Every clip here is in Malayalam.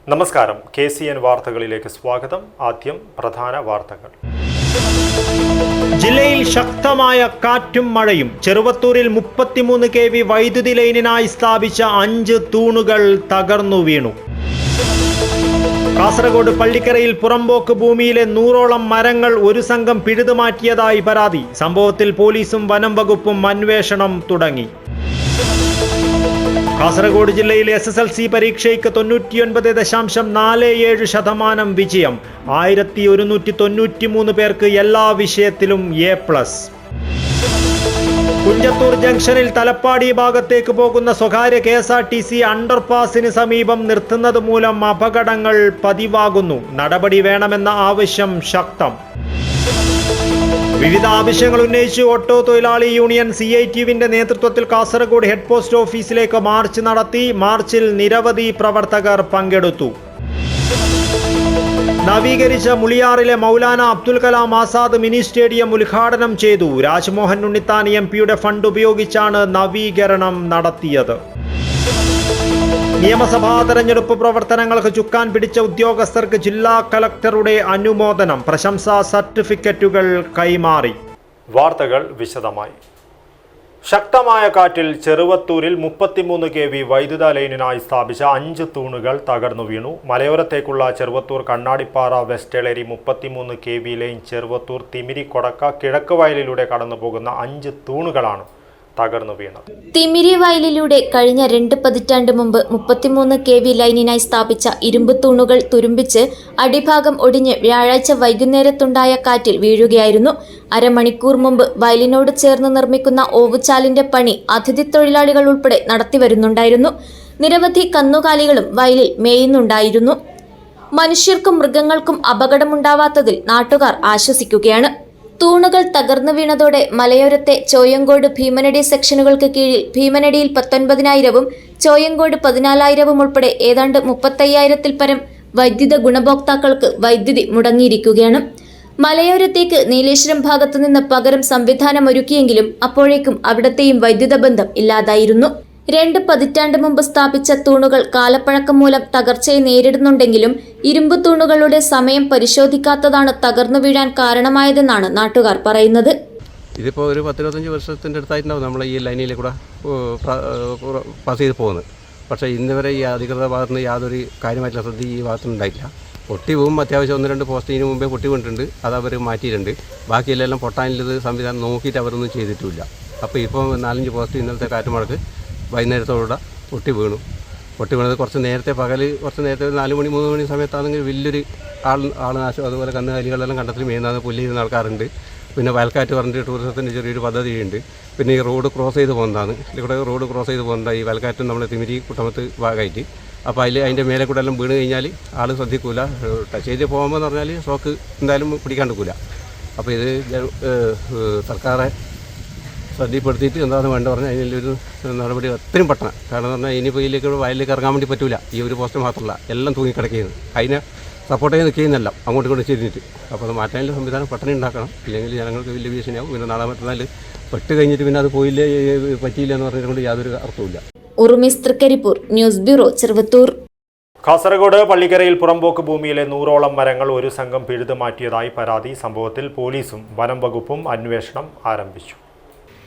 നമസ്കാരം, KCN വാർത്തകളിലേക്ക് സ്വാഗതം. ആദ്യം പ്രധാന വാർത്തകൾ. ജില്ലയിൽ ശക്തമായ കാറ്റും മഴയും. ചെറുവത്തൂരിൽ 33 kV വൈദ്യുതി ലൈനിനായി സ്ഥാപിച്ച 5 തൂണുകൾ തകർന്നു വീണു. കാസർഗോഡ് പള്ളിക്കരയിൽ പുറമ്പോക്ക് ഭൂമിയിലെ 100ഓളം മരങ്ങൾ ഒരു സംഘം പിഴുതുമാറ്റിയതായി പരാതി. സംഭവത്തിൽ പോലീസും വനം വകുപ്പും അന്വേഷണം തുടങ്ങി. കാസർഗോഡ് ജില്ലയിൽ SSLC പരീക്ഷയ്ക്ക് 99.47% വിജയം. 1193 പേർക്ക് എല്ലാ വിഷയത്തിലും A+. കുഞ്ചത്തൂർ ജംഗ്ഷനിൽ തലപ്പാടി ഭാഗത്തേക്ക് പോകുന്ന സ്വകാര്യ KSRTC അണ്ടർപാസിന് സമീപം നിർത്തുന്നത് മൂലം അപകടങ്ങൾ പതിവാകുന്നു. നടപടി വേണമെന്ന ആവശ്യം ശക്തം. വിവിധ ആവശ്യങ്ങൾ ഉന്നയിച്ച് ഓട്ടോ തൊഴിലാളി യൂണിയൻ CITUവിന്റെ നേതൃത്വത്തിൽ കാസർഗോഡ് ഹെഡ് പോസ്റ്റ് ഓഫീസിലേക്ക് മാർച്ച് നടത്തി. മാർച്ചിൽ നിരവധി പ്രവർത്തകർ പങ്കെടുത്തു. നവീകരിച്ച മുളിയാറിലെ മൗലാന അബ്ദുൽ കലാം ആസാദ് മിനി സ്റ്റേഡിയം ഉദ്ഘാടനം ചെയ്തു. രാജ്മോഹൻ ഉണ്ണിത്താൻ MP ഫണ്ട് ഉപയോഗിച്ചാണ് നവീകരണം നടത്തിയത്. നിയമസഭാ തെരഞ്ഞെടുപ്പ് പ്രവർത്തനങ്ങൾക്ക് ചുക്കാൻ പിടിച്ച ഉദ്യോഗസ്ഥർക്ക് ജില്ലാ കളക്ടറുടെ അനുമോദനം. പ്രശംസാ സർട്ടിഫിക്കറ്റുകൾ കൈമാറി. വാർത്തകൾ വിശദമായി. ശക്തമായ കാറ്റിൽ ചെറുവത്തൂരിൽ 33 kV വൈദ്യുത ലൈനിനായി സ്ഥാപിച്ച 5 തൂണുകൾ തകർന്നു വീണു. മലയോരത്തേക്കുള്ള ചെറുവത്തൂർ കണ്ണാടിപ്പാറ വെസ്റ്റേളേരി 33 kV ലൈൻ ചെറുവത്തൂർ തിമിരി കൊടക്ക കിഴക്ക് വയലിലൂടെ കടന്നു പോകുന്ന 5 തൂണുകളാണ് തകർന്നു വീണത്. തിമിരി വയലിലൂടെ കഴിഞ്ഞ 2 പതിറ്റാണ്ട് മുമ്പ് 33 kV ലൈനിനായി സ്ഥാപിച്ച ഇരുമ്പ് തൂണുകൾ തുരുമ്പിച്ച് അടിഭാഗം ഒടിഞ്ഞ് വ്യാഴാഴ്ച വൈകുന്നേരത്തുണ്ടായ കാറ്റിൽ വീഴുകയായിരുന്നു. അരമണിക്കൂർ മുമ്പ് വയലിനോട് ചേർന്ന് നിർമ്മിക്കുന്ന ഓവുചാലിന്റെ പണി അതിഥി തൊഴിലാളികൾ ഉൾപ്പെടെ നടത്തിവരുന്നുണ്ടായിരുന്നു. നിരവധി കന്നുകാലികളും വയലിൽ മേയുന്നുണ്ടായിരുന്നു. മനുഷ്യർക്കും മൃഗങ്ങൾക്കും അപകടമുണ്ടാവാത്തതിൽ നാട്ടുകാർ ആശ്വസിക്കുകയാണ്. തൂണുകൾ തകർന്നു വീണതോടെ മലയോരത്തെ ചോയങ്കോട് ഭീമനടി സെക്ഷനുകൾക്ക് കീഴിൽ ഭീമനടിയിൽ 19,000-ഉം ചോയങ്കോട് 14,000-ഉം ഉൾപ്പെടെ ഏതാണ്ട് 35,000-ൽ പരം വൈദ്യുത ഗുണഭോക്താക്കൾക്ക് വൈദ്യുതി മുടങ്ങിയിരിക്കുകയാണ്. മലയോരത്തേക്ക് നീലേശ്വരം ഭാഗത്തുനിന്ന് പകരം സംവിധാനം ഒരുക്കിയെങ്കിലും അപ്പോഴേക്കും അവിടത്തെയും വൈദ്യുത ബന്ധം ഇല്ലാതായിരുന്നു. 2 പതിറ്റാണ്ട് മുമ്പ് സ്ഥാപിച്ച തൂണുകൾ കാലപ്പഴക്കം മൂലം തകർച്ചയെ നേരിടുന്നുണ്ടെങ്കിലും ഇരുമ്പ് തൂണുകളുടെ സമയം പരിശോധിക്കാത്തതാണ് തകർന്നു വീഴാൻ കാരണമായതെന്നാണ് നാട്ടുകാർ പറയുന്നത്. ഇതിപ്പോൾ ഒരു 10-25 വർഷത്തിൻ്റെ അടുത്തായിട്ടുണ്ടാവും നമ്മൾ ഈ ലൈനിൽ കൂടെ പാസ് ചെയ്ത് പോകുന്നത്. പക്ഷേ ഇന്ന് വരെ ഈ അധികൃത ഭാഗത്ത് നിന്ന് യാതൊരു കാര്യമായിട്ടുള്ള ശ്രദ്ധ ഈ ഭാഗത്തുനിന്ന് ഉണ്ടായിട്ടില്ല. പൊട്ടി പോകും, അത്യാവശ്യം 1-2 പോസ്റ്റ് ഇതിന് മുമ്പേ പൊട്ടി വീണിട്ടുണ്ട്, അത് അവർ മാറ്റിയിട്ടുണ്ട്. ബാക്കിയെല്ലാം പൊട്ടാനുള്ളത് സംവിധാനം നോക്കിയിട്ട് അവരൊന്നും ചെയ്തിട്ടുമില്ല. അപ്പോൾ ഇപ്പോൾ 4-5 പോസ്റ്റ് ഇന്നലത്തെ കാറ്റുമഴക്ക് വൈകുന്നേരത്തോടെ പൊട്ടി വീണത് കുറച്ച് നേരത്തെ കുറച്ച് നേരത്തെ 4 മണി 3 മണി സമയത്താണെങ്കിൽ വലിയൊരു ആൾനാശം. അതുപോലെ കന്നുകാലികളെല്ലാം കണ്ടത്തിൽ മേയുന്നത് പുല്ലിരുന്ന ആൾക്കാരുണ്ട്. പിന്നെ വയൽക്കാറ്റ് പറഞ്ഞിട്ട് ടൂറിസത്തിൻ്റെ ചെറിയൊരു പദ്ധതിയുണ്ട്. പിന്നെ ഈ റോഡ് ക്രോസ് ചെയ്ത് പോകുന്നതാണ്. ഇവിടെ റോഡ് ക്രോസ് ചെയ്ത് പോകുന്നത് ഈ വയൽക്കാറ്റും നമ്മൾ തിമിരി കുട്ടമത്ത് ഭാഗമായിട്ട്. അപ്പോൾ അതിൻ്റെ മേലെ കൂടെ എല്ലാം വീണ് കഴിഞ്ഞാൽ ആൾ ശ്രദ്ധിക്കില്ല. ടച്ച് ചെയ്ത് പോകുമ്പോൾ എന്ന് പറഞ്ഞാൽ ഷോക്ക് എന്തായാലും പിടിക്കാണ്ടിരിക്കില്ല. അപ്പോൾ ഇത് സർക്കാരെ ശ്രദ്ധപ്പെടുത്തിയിട്ട് എന്താണെന്ന് വേണ്ട പറഞ്ഞാൽ അതിനൊരു നടപടി അത്രയും പെട്ടെന്ന്. കാരണം എന്ന് പറഞ്ഞാൽ ഇനിയിപ്പോൾ ഇതിലേക്ക് വയലിലേക്ക് ഇറങ്ങാൻ വേണ്ടി പറ്റില്ല. ഈ ഒരു പോസ്റ്റ് മാത്രമല്ല, എല്ലാം തൂങ്ങിക്കിടക്കുന്നത്. അതിനെ സപ്പോർട്ട് ചെയ്ത് നിൽക്കുന്നല്ല അങ്ങോട്ടും ഇങ്ങോട്ടും ചെയ്തിട്ട്. അപ്പോൾ അത് മാറ്റാനുള്ള സംവിധാനം പെട്ടെന്ന് ഉണ്ടാക്കണം. ഇല്ലെങ്കിൽ ജനങ്ങൾക്ക് വലിയ ഭീഷണിയാവും. പിന്നെ നാളെ മറ്റന്നാൾ പെട്ട് കഴിഞ്ഞിട്ട് പിന്നെ അത് പറ്റിയില്ല എന്ന് പറഞ്ഞതുകൊണ്ട് യാതൊരു അർത്ഥവുമില്ല. ഉറുമിസ് തൃക്കരിപ്പൂർ, ന്യൂസ് ബ്യൂറോ, ചെറുവത്തൂർ. കാസർഗോഡ് പള്ളിക്കരയിൽ പുറമ്പോക്ക് ഭൂമിയിലെ 100ഓളം മരങ്ങൾ ഒരു സംഘം പിഴുതുമാറ്റിയതായി പരാതി. സംഭവത്തിൽ പോലീസും വനം വകുപ്പും അന്വേഷണം ആരംഭിച്ചു.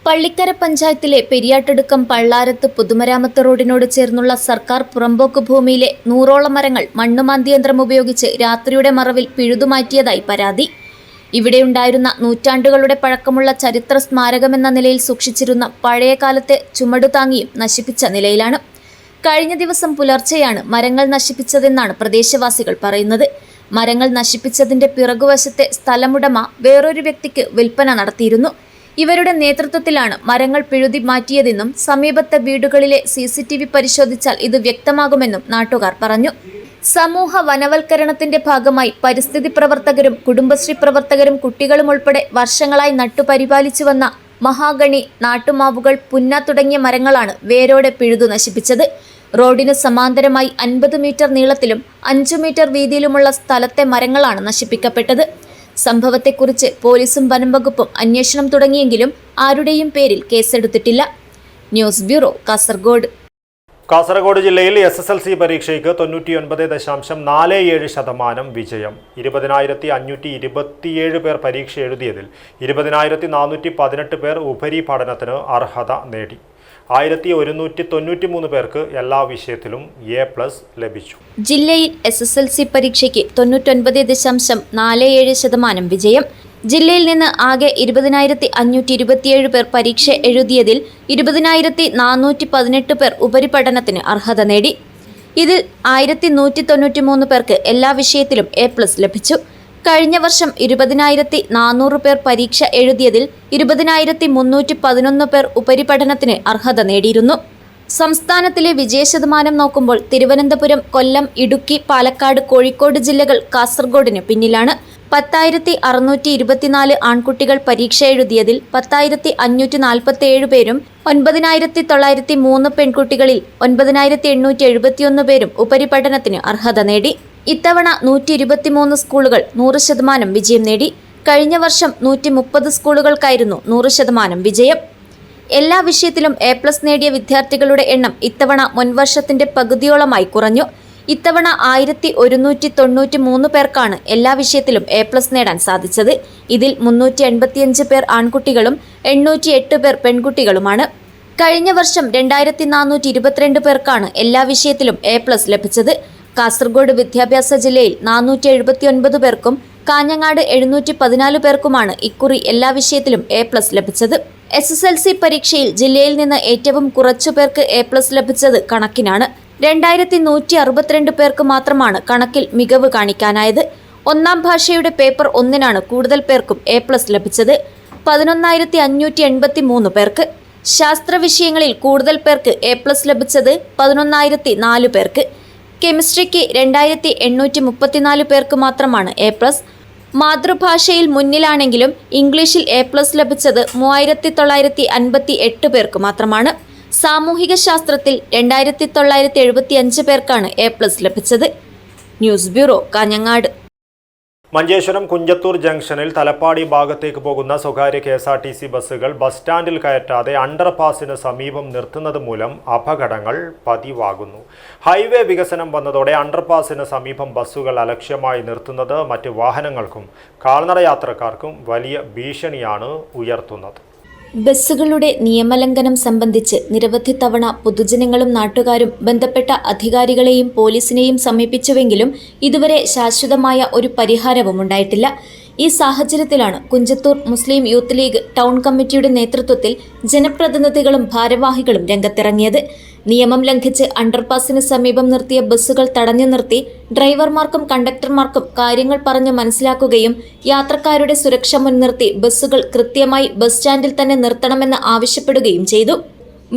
പള്ളിക്കര പഞ്ചായത്തിലെ പെരിയാട്ടടുക്കം പള്ളാരത്ത് പൊതുമരാമത്ത് റോഡിനോട് ചേർന്നുള്ള സർക്കാർ പുറമ്പോക്ക് ഭൂമിയിലെ 100ഓളം മരങ്ങൾ മണ്ണുമാന്തിയന്ത്രം ഉപയോഗിച്ച് രാത്രിയുടെ മറവിൽ പിഴുതുമാറ്റിയതായി പരാതി. ഇവിടെയുണ്ടായിരുന്ന നൂറ്റാണ്ടുകളുടെ പഴക്കമുള്ള ചരിത്ര സ്മാരകമെന്ന നിലയിൽ സൂക്ഷിച്ചിരുന്ന പഴയകാലത്തെ ചുമടുതാങ്ങിയും നശിപ്പിച്ച നിലയിലാണ്. കഴിഞ്ഞ ദിവസം പുലർച്ചെയാണ് മരങ്ങൾ നശിപ്പിച്ചതെന്നാണ് പ്രദേശവാസികൾ പറയുന്നത്. മരങ്ങൾ നശിപ്പിച്ചതിന്റെ പിറകുവശത്തെ സ്ഥലമുടമ വേറൊരു വ്യക്തിക്ക് വിൽപ്പന നടത്തിയിരുന്നു. ഇവരുടെ നേതൃത്വത്തിലാണ് മരങ്ങൾ പിഴുതി മാറ്റിയതെന്നും സമീപത്തെ വീടുകളിലെ CCTV പരിശോധിച്ചാൽ ഇത് വ്യക്തമാകുമെന്നും നാട്ടുകാർ പറഞ്ഞു. സമൂഹ വനവൽക്കരണത്തിന്റെ ഭാഗമായി പരിസ്ഥിതി പ്രവർത്തകരും കുടുംബശ്രീ പ്രവർത്തകരും കുട്ടികളും ഉൾപ്പെടെ വർഷങ്ങളായി നട്ടുപരിപാലിച്ചു വന്ന മഹാഗണി, നാട്ടുമാവുകൾ, പുന്ന തുടങ്ങിയ മരങ്ങളാണ് വേരോടെ പിഴുതു നശിപ്പിച്ചത്. റോഡിന് സമാന്തരമായി 50 മീറ്റർ നീളത്തിലും 5 മീറ്റർ വീതിയിലുമുള്ള സ്ഥലത്തെ മരങ്ങളാണ് നശിപ്പിക്കപ്പെട്ടത്. സംഭവത്തെക്കുറിച്ച് പോലീസും വനം വകുപ്പും അന്വേഷണം തുടങ്ങിയെങ്കിലും ആരുടെയും പേരിൽ കേസെടുത്തിട്ടില്ല. News bureau, Kasaragod. കാസർഗോഡ് ജില്ലയിൽ SSLC പരീക്ഷയ്ക്ക് 99.47% വിജയം. 20,527 പേർ പരീക്ഷ എഴുതിയതിൽ 20,418 പേർ ഉപരിപഠനത്തിന് അർഹത നേടി. 1,193 പേർക്ക് എല്ലാ വിഷയത്തിലും A+ ലഭിച്ചു. ജില്ലയിൽ SSLC പരീക്ഷയ്ക്ക് 99.47% വിജയം. ജില്ലയിൽ നിന്ന് ആകെ 20,527 പേർ പരീക്ഷ എഴുതിയതിൽ 20,418 പേർ ഉപരിപഠനത്തിന് അർഹത നേടി. ഇതിൽ 1,193 പേർക്ക് എല്ലാ വിഷയത്തിലും A+ ലഭിച്ചു. കഴിഞ്ഞ വർഷം 20,400 പേർ പരീക്ഷ എഴുതിയതിൽ 20,311 പേർ ഉപരിപഠനത്തിന് അർഹത നേടിയിരുന്നു. സംസ്ഥാനത്തിലെ വിജയശതമാനം നോക്കുമ്പോൾ തിരുവനന്തപുരം, കൊല്ലം, ഇടുക്കി, പാലക്കാട്, കോഴിക്കോട് ജില്ലകൾ കാസർഗോഡിന് പിന്നിലാണ്. 10,624 ആൺകുട്ടികൾ പരീക്ഷ എഴുതിയതിൽ 10,547 പേരും 9,903 പെൺകുട്ടികളിൽ 9,871 പേരും ഉപരിപഠനത്തിന് അർഹത നേടി. ഇത്തവണ 123 സ്കൂളുകൾ 100% വിജയം നേടി. കഴിഞ്ഞ വർഷം 130 സ്കൂളുകൾക്കായിരുന്നു 100% വിജയം. എല്ലാ വിഷയത്തിലും A+ നേടിയ വിദ്യാർത്ഥികളുടെ എണ്ണം ഇത്തവണ മുൻവർഷത്തിന്റെ പകുതിയോളമായി കുറഞ്ഞു. ഇത്തവണ 1,193 പേർക്കാണ് എല്ലാ വിഷയത്തിലും A+ നേടാൻ സാധിച്ചത്. ഇതിൽ 385 പേർ ആൺകുട്ടികളും 808 പേർ പെൺകുട്ടികളുമാണ്. കഴിഞ്ഞ വർഷം 2,422 പേർക്കാണ് എല്ലാ വിഷയത്തിലും A+ ലഭിച്ചത്. കാസർഗോഡ് വിദ്യാഭ്യാസ ജില്ലയിൽ 479 പേർക്കും കാഞ്ഞങ്ങാട് 714 പേർക്കുമാണ് ഇക്കുറി എല്ലാ വിഷയത്തിലും A+ ലഭിച്ചത്. SSLC പരീക്ഷയിൽ ജില്ലയിൽ നിന്ന് ഏറ്റവും കുറച്ചു പേർക്ക് A+ ലഭിച്ചത് കണക്കിനാണ്. 2,162 പേർക്ക് മാത്രമാണ് കണക്കിൽ മികവ് കാണിക്കാനായത്. ഒന്നാം ഭാഷയുടെ പേപ്പർ 1-നാണ് കൂടുതൽ പേർക്കും A+ ലഭിച്ചത്, 11,583 പേർക്ക്. ശാസ്ത്ര വിഷയങ്ങളിൽ കൂടുതൽ പേർക്ക് A+ ലഭിച്ചത് 11,004 പേർക്ക്. കെമിസ്ട്രിക്ക് 2,834 പേർക്ക് മാത്രമാണ് A+. മാതൃഭാഷയിൽ മുന്നിലാണെങ്കിലും ഇംഗ്ലീഷിൽ A+ ലഭിച്ചത് 3,958 പേർക്ക് മാത്രമാണ്. സാമൂഹിക ശാസ്ത്രത്തിൽ 2,975 പേർക്കാണ് A+ ലഭിച്ചത്. News bureau, Kanhangad. മഞ്ചേശ്വരം കുഞ്ചത്തൂർ ജംഗ്ഷനിൽ തലപ്പാടി ഭാഗത്തേക്ക് പോകുന്ന സ്വകാര്യ KSRTC ബസ്സുകൾ ബസ് സ്റ്റാൻഡിൽ കയറ്റാതെ അണ്ടർപാസിന് സമീപം നിർത്തുന്നത് മൂലം അപകടങ്ങൾ പതിവാകുന്നു. ഹൈവേ വികസനം വന്നതോടെ അണ്ടർപാസിന് സമീപം ബസ്സുകൾ അലക്ഷ്യമായി നിർത്തുന്നത് മറ്റ് വാഹനങ്ങൾക്കും കാൽനട യാത്രക്കാർക്കും വലിയ ഭീഷണിയാണ് ഉയർത്തുന്നത്. ബസ്സുകളുടെ നിയമലംഘനം സംബന്ധിച്ച് നിരവധി തവണ പൊതുജനങ്ങളും നാട്ടുകാരും ബന്ധപ്പെട്ട അധികാരികളെയും പോലീസിനെയും സമീപിച്ചുവെങ്കിലും ഇതുവരെ ശാശ്വതമായ ഒരു പരിഹാരവും ഉണ്ടായിട്ടില്ല. ഈ സാഹചര്യത്തിലാണ് കുഞ്ചത്തൂർ മുസ്ലിം യൂത്ത് ലീഗ് ടൗൺ കമ്മിറ്റിയുടെ നേതൃത്വത്തിൽ ജനപ്രതിനിധികളും ഭാരവാഹികളും രംഗത്തിറങ്ങിയത്. നിയമം ലംഘിച്ച് അണ്ടർപാസിന് സമീപം നിർത്തിയ ബസ്സുകൾ തടഞ്ഞു നിർത്തി ഡ്രൈവർമാർക്കും കണ്ടക്ടർമാർക്കും കാര്യങ്ങൾ പറഞ്ഞ് മനസ്സിലാക്കുകയും യാത്രക്കാരുടെ സുരക്ഷ മുൻനിർത്തി ബസ്സുകൾ കൃത്യമായി ബസ് സ്റ്റാൻഡിൽ തന്നെ നിർത്തണമെന്ന് ആവശ്യപ്പെടുകയും ചെയ്തു.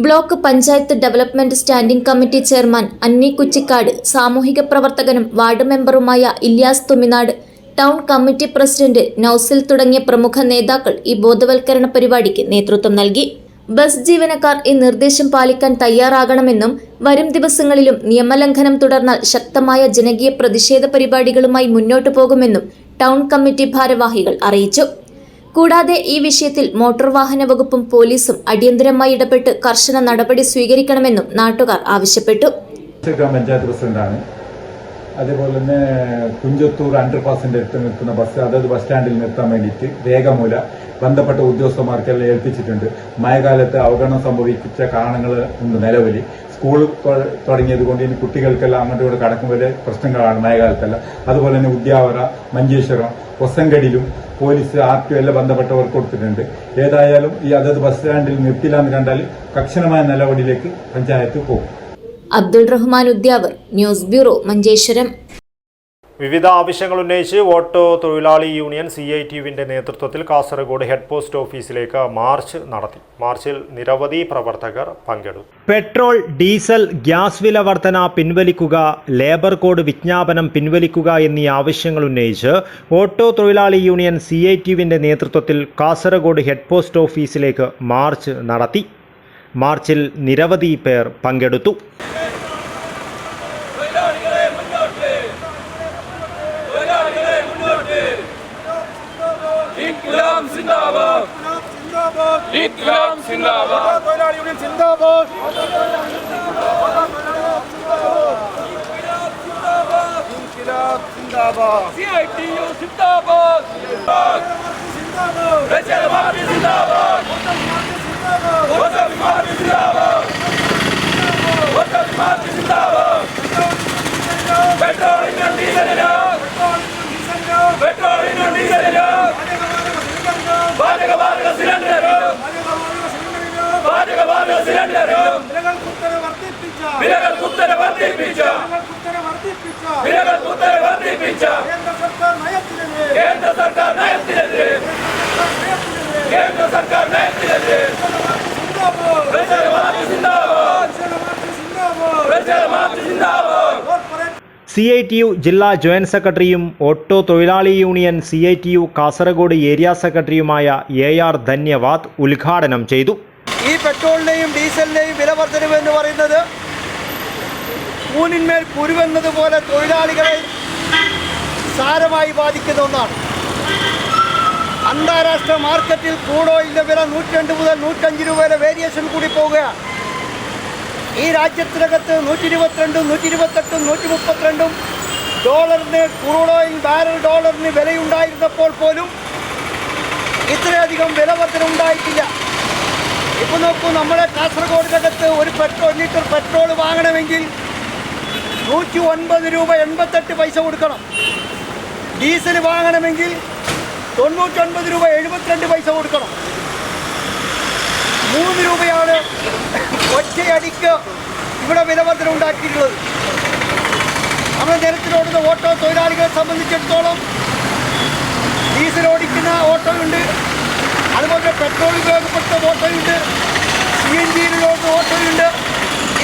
Block panchayat development standing committee chairman Anni Kuchikkad, സാമൂഹിക പ്രവർത്തകനും വാർഡ് മെമ്പറുമായ Ilyas Thuminad, town committee president Nousil തുടങ്ങിയ പ്രമുഖ നേതാക്കൾ ഈ ബോധവൽക്കരണ പരിപാടിക്ക് നേതൃത്വം നൽകി. ബസ് ജീവനക്കാർ ഈ നിർദ്ദേശം പാലിക്കാൻ തയ്യാറാകണമെന്നും വരും ദിവസങ്ങളിലും നിയമലംഘനം തുടർന്നാൽ ശക്തമായ ജനകീയ പ്രതിഷേധ പരിപാടികളുമായി മുന്നോട്ടു പോകുമെന്നും ടൗൺ കമ്മിറ്റി ഭാരവാഹികൾ അറിയിച്ചു. കൂടാതെ ഈ വിഷയത്തിൽ മോട്ടോർ വാഹന വകുപ്പും പോലീസും അടിയന്തരമായി ഇടപെട്ട് കർശന നടപടി സ്വീകരിക്കണമെന്നും നാട്ടുകാർ ആവശ്യപ്പെട്ടു. അതേപോലെ തന്നെ കുഞ്ചത്തൂർ അണ്ടർപാസിന്റെ അടുത്ത് നിൽക്കുന്ന ബസ് അതായത് ബസ് സ്റ്റാൻഡിൽ നിർത്താൻ വേണ്ടിയിട്ട് രേഖമൂല ബന്ധപ്പെട്ട ഉദ്യോഗസ്ഥന്മാർക്കെല്ലാം ഏൽപ്പിച്ചിട്ടുണ്ട്. മഴക്കാലത്ത് അവഗണന സംഭവിച്ച കാരണങ്ങൾ ഉണ്ട്. നിലവിൽ സ്കൂൾ തുടങ്ങിയത് കൊണ്ട് ഇനി കുട്ടികൾക്കെല്ലാം അങ്ങോട്ടും ഇവിടെ കടക്കും വരെ പ്രശ്നങ്ങളാണ് മഴക്കാലത്തെല്ലാം. അതുപോലെ തന്നെ ഉദ്യാവര, മഞ്ചേശ്വരം, ഒസങ്കടിയിലും പോലീസ് RTO എല്ലാം ബന്ധപ്പെട്ടവർ കൊടുത്തിട്ടുണ്ട്. ഏതായാലും ഈ അതത് ബസ് സ്റ്റാൻഡിൽ നിർത്തില്ല എന്ന് കണ്ടാൽ കർശനമായ നടപടിയിലേക്ക് പഞ്ചായത്ത് പോകും. Abdul Rahman Udyavar, news bureau, Manjeshwaram. വിവിധ ആവശ്യങ്ങൾ ഉന്നയിച്ച് ഓട്ടോ തൊഴിലാളി യൂണിയൻ CITUവിന്റെ നേതൃത്വത്തിൽ കാസർഗോഡ് ഹെഡ് പോസ്റ്റ് ഓഫീസിലേക്ക് മാർച്ച് നടത്തി. മാർച്ചിൽ നിരവധി പ്രവർത്തകർ പങ്കെടുത്തു. പെട്രോൾ, ഡീസൽ, ഗ്യാസ് വില വർധന പിൻവലിക്കുക, ലേബർ കോഡ് വിജ്ഞാപനം പിൻവലിക്കുക എന്നീ ആവശ്യങ്ങൾ ഉന്നയിച്ച് ഓട്ടോ തൊഴിലാളി യൂണിയൻ CITUവിന്റെ നേതൃത്വത്തിൽ കാസർഗോഡ് ഹെഡ് പോസ്റ്റ് ഓഫീസിലേക്ക് മാർച്ച് നടത്തി. മാർച്ചിൽ നിരവധി പേർ പങ്കെടുത്തു. ഇൻക്ലാബ് സിന്ദാബാദ്, തൊഴിലാളി യൂണിയൻ സിന്ദാബാദ്. CITU ജില്ലാ ജോയിന്റ് സെക്രട്ടറിയും ഓട്ടോ തൊഴിലാളി യൂണിയൻ CITU കാസർഗോഡ് ഏരിയ സെക്രട്ടറിയുമായ AR ധന്യവാദ് ഉദ്ഘാടനം ചെയ്തു. ഈ പെട്രോളിന്റെയും ഡീസലിന്റെയും വില വർധനവ് എന്ന് പറയുന്നത് കൂനിന്മേൽ കുരുവെന്നതുപോലെ തൊഴിലാളികളെ സാരമായി ബാധിക്കുന്ന ഒന്നാണ്. അന്താരാഷ്ട്ര മാർക്കറ്റിൽ ക്രൂഡ് ഓയിലിന്റെ വില 102 മുതൽ 105 രൂപ വരെ വേരിയേഷൻ കൂടി പോവുകയാണ്. ഈ രാജ്യത്തിനകത്ത് 122, 128, 132 ഡോളറിന് ക്രൂഡ് ഓയിൽ ബാരൽ ഡോളറിന് വിലയുണ്ടായിരുന്നപ്പോൾ പോലും ഇത്രയധികം വില വർധന ഉണ്ടായിട്ടില്ല. ഇപ്പോൾ നോക്കൂ, നമ്മുടെ കാസർഗോഡിനകത്ത് ഒരു ലിറ്റർ പെട്രോൾ വാങ്ങണമെങ്കിൽ 109 രൂപ 88 പൈസ കൊടുക്കണം. ഡീസൽ വാങ്ങണമെങ്കിൽ 99 രൂപ 72 പൈസ കൊടുക്കണം. 3 രൂപയാണ് ഒറ്റയടിക്ക് ഇവിടെ വില വർധന ഉണ്ടാക്കിയിട്ടുള്ളത്. നമ്മുടെ നിരത്തിലോടുന്ന ഓട്ടോ തൊഴിലാളികളെ സംബന്ധിച്ചിടത്തോളം ഡീസൽ ഓടിക്കുന്ന ഓട്ടോയുണ്ട്, അതുപോലെ പെട്രോൾ ഉപയോഗപ്പെടുത്തുന്ന ഓട്ടോയുണ്ട്, CNG-യിലോടുന്ന ഓട്ടോയുണ്ട്,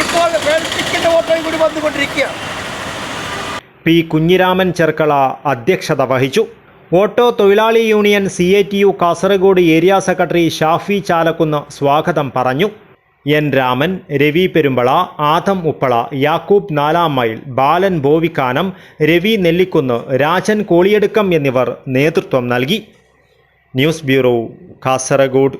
ഇപ്പോൾ വെള്ളത്തിക്കിൻ്റെ ഓട്ടോയും കൂടി വന്നുകൊണ്ടിരിക്കുകയാണ്. P. കുഞ്ഞിരാമൻ ചെർക്കള അധ്യക്ഷത വഹിച്ചു. ഓട്ടോ തൊഴിലാളി union CITU Kasaragod area secretary Shafi Chalakkunnu സ്വാഗതം പറഞ്ഞു. N. രാമൻ, രവി പെരുമ്പള, ആദം ഉപ്പള, യാക്കൂബ് 4 മൈൽ, ബാലൻ ബോവിക്കാനം, രവി നെല്ലിക്കുന്ന്, രാജൻ കോളിയടുക്കം എന്നിവർ നേതൃത്വം നൽകി. News bureau, Kasaragod.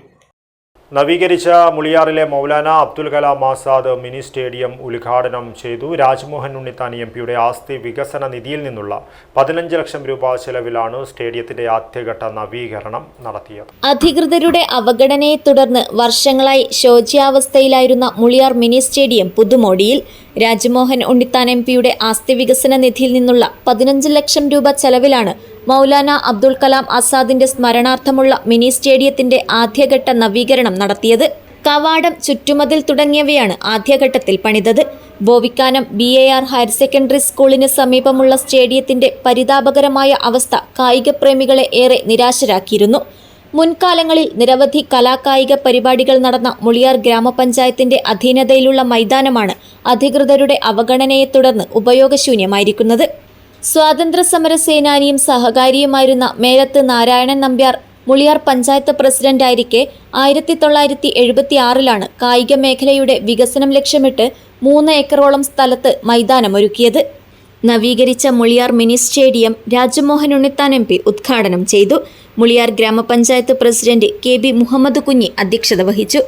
നവീകരിച്ച മുളിയാറിലെ മൗലാന അബ്ദുൽ കലാം ആസാദ് മിനി സ്റ്റേഡിയം ഉദ്ഘാടനം ചെയ്തു. രാജ്മോഹൻ ഉണ്ണിത്താൻ MP ആസ്തി വികസന നിധിയിൽ നിന്നുള്ള 15 ലക്ഷം രൂപ ചെലവിലാണ് സ്റ്റേഡിയത്തിന്റെ ആദ്യഘട്ട നവീകരണം നടത്തിയത്. അധികൃതരുടെ അവഗണനയെ തുടർന്ന് വർഷങ്ങളായി ശോച്യാവസ്ഥയിലായിരുന്ന മുളിയാർ മിനി സ്റ്റേഡിയം പുതുമോടിയിൽ. രാജ്മോഹൻ ഉണ്ണിത്താൻ MP ആസ്തി വികസന നിധിയിൽ നിന്നുള്ള 15 ലക്ഷം രൂപ ചെലവിലാണ് മൗലാന അബ്ദുൽ കലാം ആസാദിന്റെ സ്മരണാർത്ഥമുള്ള മിനി സ്റ്റേഡിയത്തിന്റെ ആദ്യഘട്ട നവീകരണം നടത്തിയത്. കവാടം, ചുറ്റുമതിൽ തുടങ്ങിയവയാണ് ആദ്യഘട്ടത്തിൽ പണിതത്. ബോവിക്കാനം BAR ഹയർ സെക്കൻഡറി സ്കൂളിന് സമീപമുള്ള സ്റ്റേഡിയത്തിന്റെ പരിതാപകരമായ അവസ്ഥ കായികപ്രേമികളെ ഏറെ നിരാശരാക്കിയിരുന്നു. മുൻകാലങ്ങളിൽ നിരവധി കലാകായിക പരിപാടികൾ നടന്ന മുളിയാർ ഗ്രാമപഞ്ചായത്തിന്റെ അധീനതയിലുള്ള മൈതാനമാണ് അധികൃതരുടെ അവഗണനയെ തുടർന്ന് ഉപയോഗശൂന്യമായിരിക്കുന്നത്. സ്വാതന്ത്ര്യ സമര സേനാനിയും സഹകാരിയുമായിരുന്ന മേലത്ത് നാരായണൻ നമ്പ്യാർ മുളിയാർ പഞ്ചായത്ത് പ്രസിഡന്റായിരിക്കെ 1976 കായിക മേഖലയുടെ വികസനം ലക്ഷ്യമിട്ട് 3 ഏക്കറോളം സ്ഥലത്ത് മൈതാനമൊരുക്കിയത്. നവീകരിച്ച Muliyar mini stadium Rajmohan Unnithan MP ഉദ്ഘാടനം ചെയ്തു. മുളിയാർ ഗ്രാമപഞ്ചായത്ത് പ്രസിഡന്റ് KB മുഹമ്മദ് കുഞ്ഞി അധ്യക്ഷത വഹിച്ചു.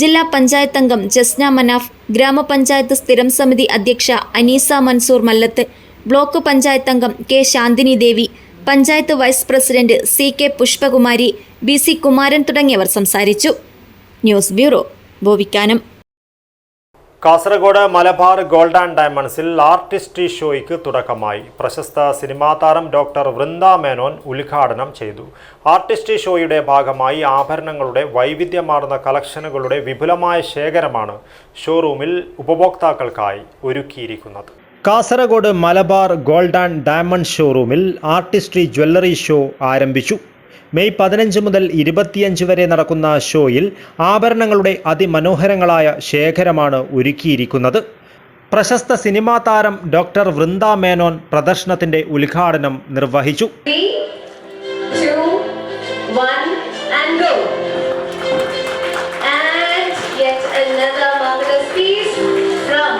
ജില്ലാ പഞ്ചായത്ത് അംഗം ജസ്ന മനാഫ്, ഗ്രാമപഞ്ചായത്ത് സ്ഥിരം സമിതി അധ്യക്ഷ അനീസ മൻസൂർ മല്ലത്ത്, ബ്ലോക്ക് പഞ്ചായത്ത് അംഗം K Shanthini Devi, panchayat vice president CK Pushpakumari, BC Kumaran തുടങ്ങിയവർ സംസാരിച്ചു. News bureau, Bovikkanam. Kasaragod Malabar Gold and ഡയമണ്ട്സിൽ ആർട്ടിസ്റ്റ് ഷോയ്ക്ക് തുടക്കമായി. പ്രശസ്ത സിനിമാ താരം ഡോക്ടർ വൃന്ദ മേനോൻ ഉദ്ഘാടനം ചെയ്തു. ആർട്ടിസ്റ്റ് ഷോയുടെ ഭാഗമായി ആഭരണങ്ങളുടെ വൈവിധ്യമാർന്ന കളക്ഷനുകളുടെ വിപുലമായ ശേഖരമാണ് ഷോറൂമിൽ ഉപഭോക്താക്കൾക്കായി ഒരുക്കിയിരിക്കുന്നത്. Kasaragod Malabar Gold and diamond ഷോറൂമിൽ ആർട്ടിസ്റ്റ് ജ്വല്ലറി ഷോ ആരംഭിച്ചു. മെയ് 15 മുതൽ 25 വരെ നടക്കുന്ന ഷോയിൽ ആഭരണങ്ങളുടെ അതിമനോഹരങ്ങളായ ശേഖരമാണ് ഒരുക്കിയിരിക്കുന്നത്. പ്രശസ്ത സിനിമാ താരം ഡോക്ടർ വൃന്ദ മേനോൻ പ്രദർശനത്തിന്റെ ഉദ്ഘാടനം നിർവഹിച്ചു. 3, 2, 1 and go. And yet another marvelous piece from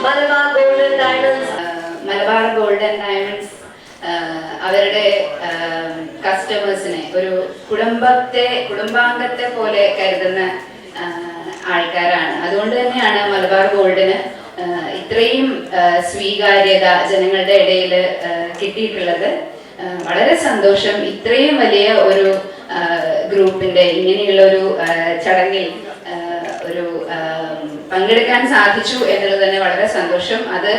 Malabar Golden Diamonds. Malabar Golden Diamonds അവരുടെ കസ്റ്റമേഴ്സിനെ ഒരു കുടുംബാംഗത്തെ പോലെ കരുതുന്ന ആൾക്കാരാണ്. അതുകൊണ്ട് തന്നെയാണ് മലബാർ ഗോൾഡിന് ഇത്രയും സ്വീകാര്യത ജനങ്ങളുടെ ഇടയിൽ കിട്ടിയിട്ടുള്ളത് വളരെ സന്തോഷം. ഇത്രയും വലിയ ഒരു ഗ്രൂപ്പിന്റെ ഇങ്ങനെയുള്ള ഒരു ചടങ്ങിൽ ഒരു പങ്കെടുക്കാൻ സാധിച്ചു എന്നുള്ളത് തന്നെ വളരെ സന്തോഷം. അത്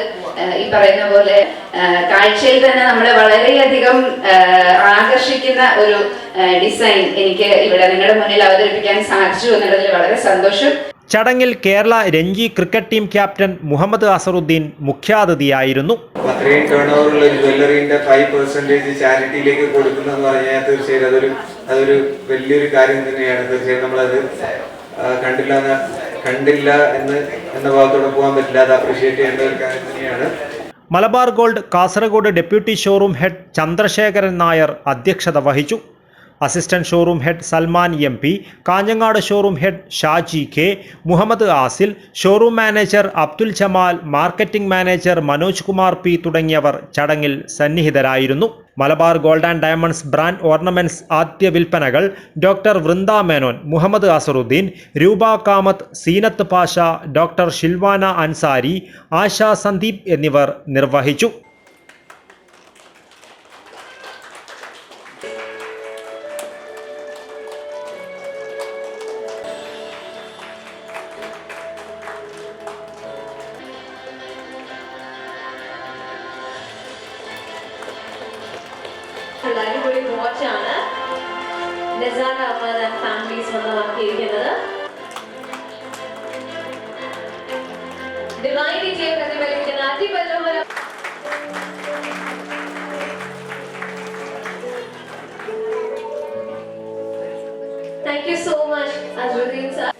ഈ പറയുന്ന പോലെ കാഴ്ചയിൽ തന്നെ നമ്മളെ വളരെയധികം ആകർഷിക്കുന്ന ഒരു ഡിസൈൻ എനിക്ക് ഇവിടെ നിങ്ങളുടെ മുന്നിൽ അവതരിപ്പിക്കാൻ സാധിച്ചു എന്നുള്ളതിൽ വളരെ സന്തോഷം. ചടങ്ങിൽ Kerala Ranji cricket team captain Muhammad Azharuddin മുഖ്യാതിഥിയായിരുന്നു. അത്രയും ടേൺ ഓവറുള്ള ഒരു ജ്വല്ലറിന്റെ 5% ചാരിറ്റിയിലേക്ക് കൊടുക്കുന്നതെന്ന് പറഞ്ഞാൽ തീർച്ചയായും അതൊരു വലിയൊരു കാര്യം തന്നെയാണ്. തീർച്ചയായും നമ്മളത് കണ്ടില്ല എന്ന ഭാഗത്തോടെ പോകാൻ പറ്റില്ല. അത് അപ്രീഷിയേറ്റ് ചെയ്യേണ്ട ഒരു കാര്യം തന്നെയാണ്. Malabar Gold Kasaragod deputy showroom head Chandrasekharan Nair അധ്യക്ഷത വഹിച്ചു. Assistant showroom head Salman MP, Kanhangad showroom head Shaji K, Muhammad Asil, showroom manager Abdul Jamal, marketing manager Manoj Kumar P തുടങ്ങിയവർ ചടങ്ങിൽ സന്നിഹിതരായിരുന്നു. Malabar Gold and Diamonds brand ornaments ആദ്യ വിൽപ്പനകൾ ഡോക്ടർ വൃന്ദ മേനോൻ, മുഹമ്മദ് അസറുദ്ദീൻ, രൂപ കാമത്ത്, സീനത്ത് പാഷ, ഡോക്ടർ ഷിൽവാന അൻസാരി, ആശ സന്ദീപ് എന്നിവർ നിർവഹിച്ചു. അടിപൊളി വാച്ചാണ് നിസാർ അഹമ്മദ് ആൻഡ് ഫാമിലി സ്വന്തമാക്കിയിരിക്കുന്നത്. ഡിവൈൻ വിജയം പ്രതിഫലിക്കുന്ന അതിമനോഹരം. Thank you so much Azharuddin sir.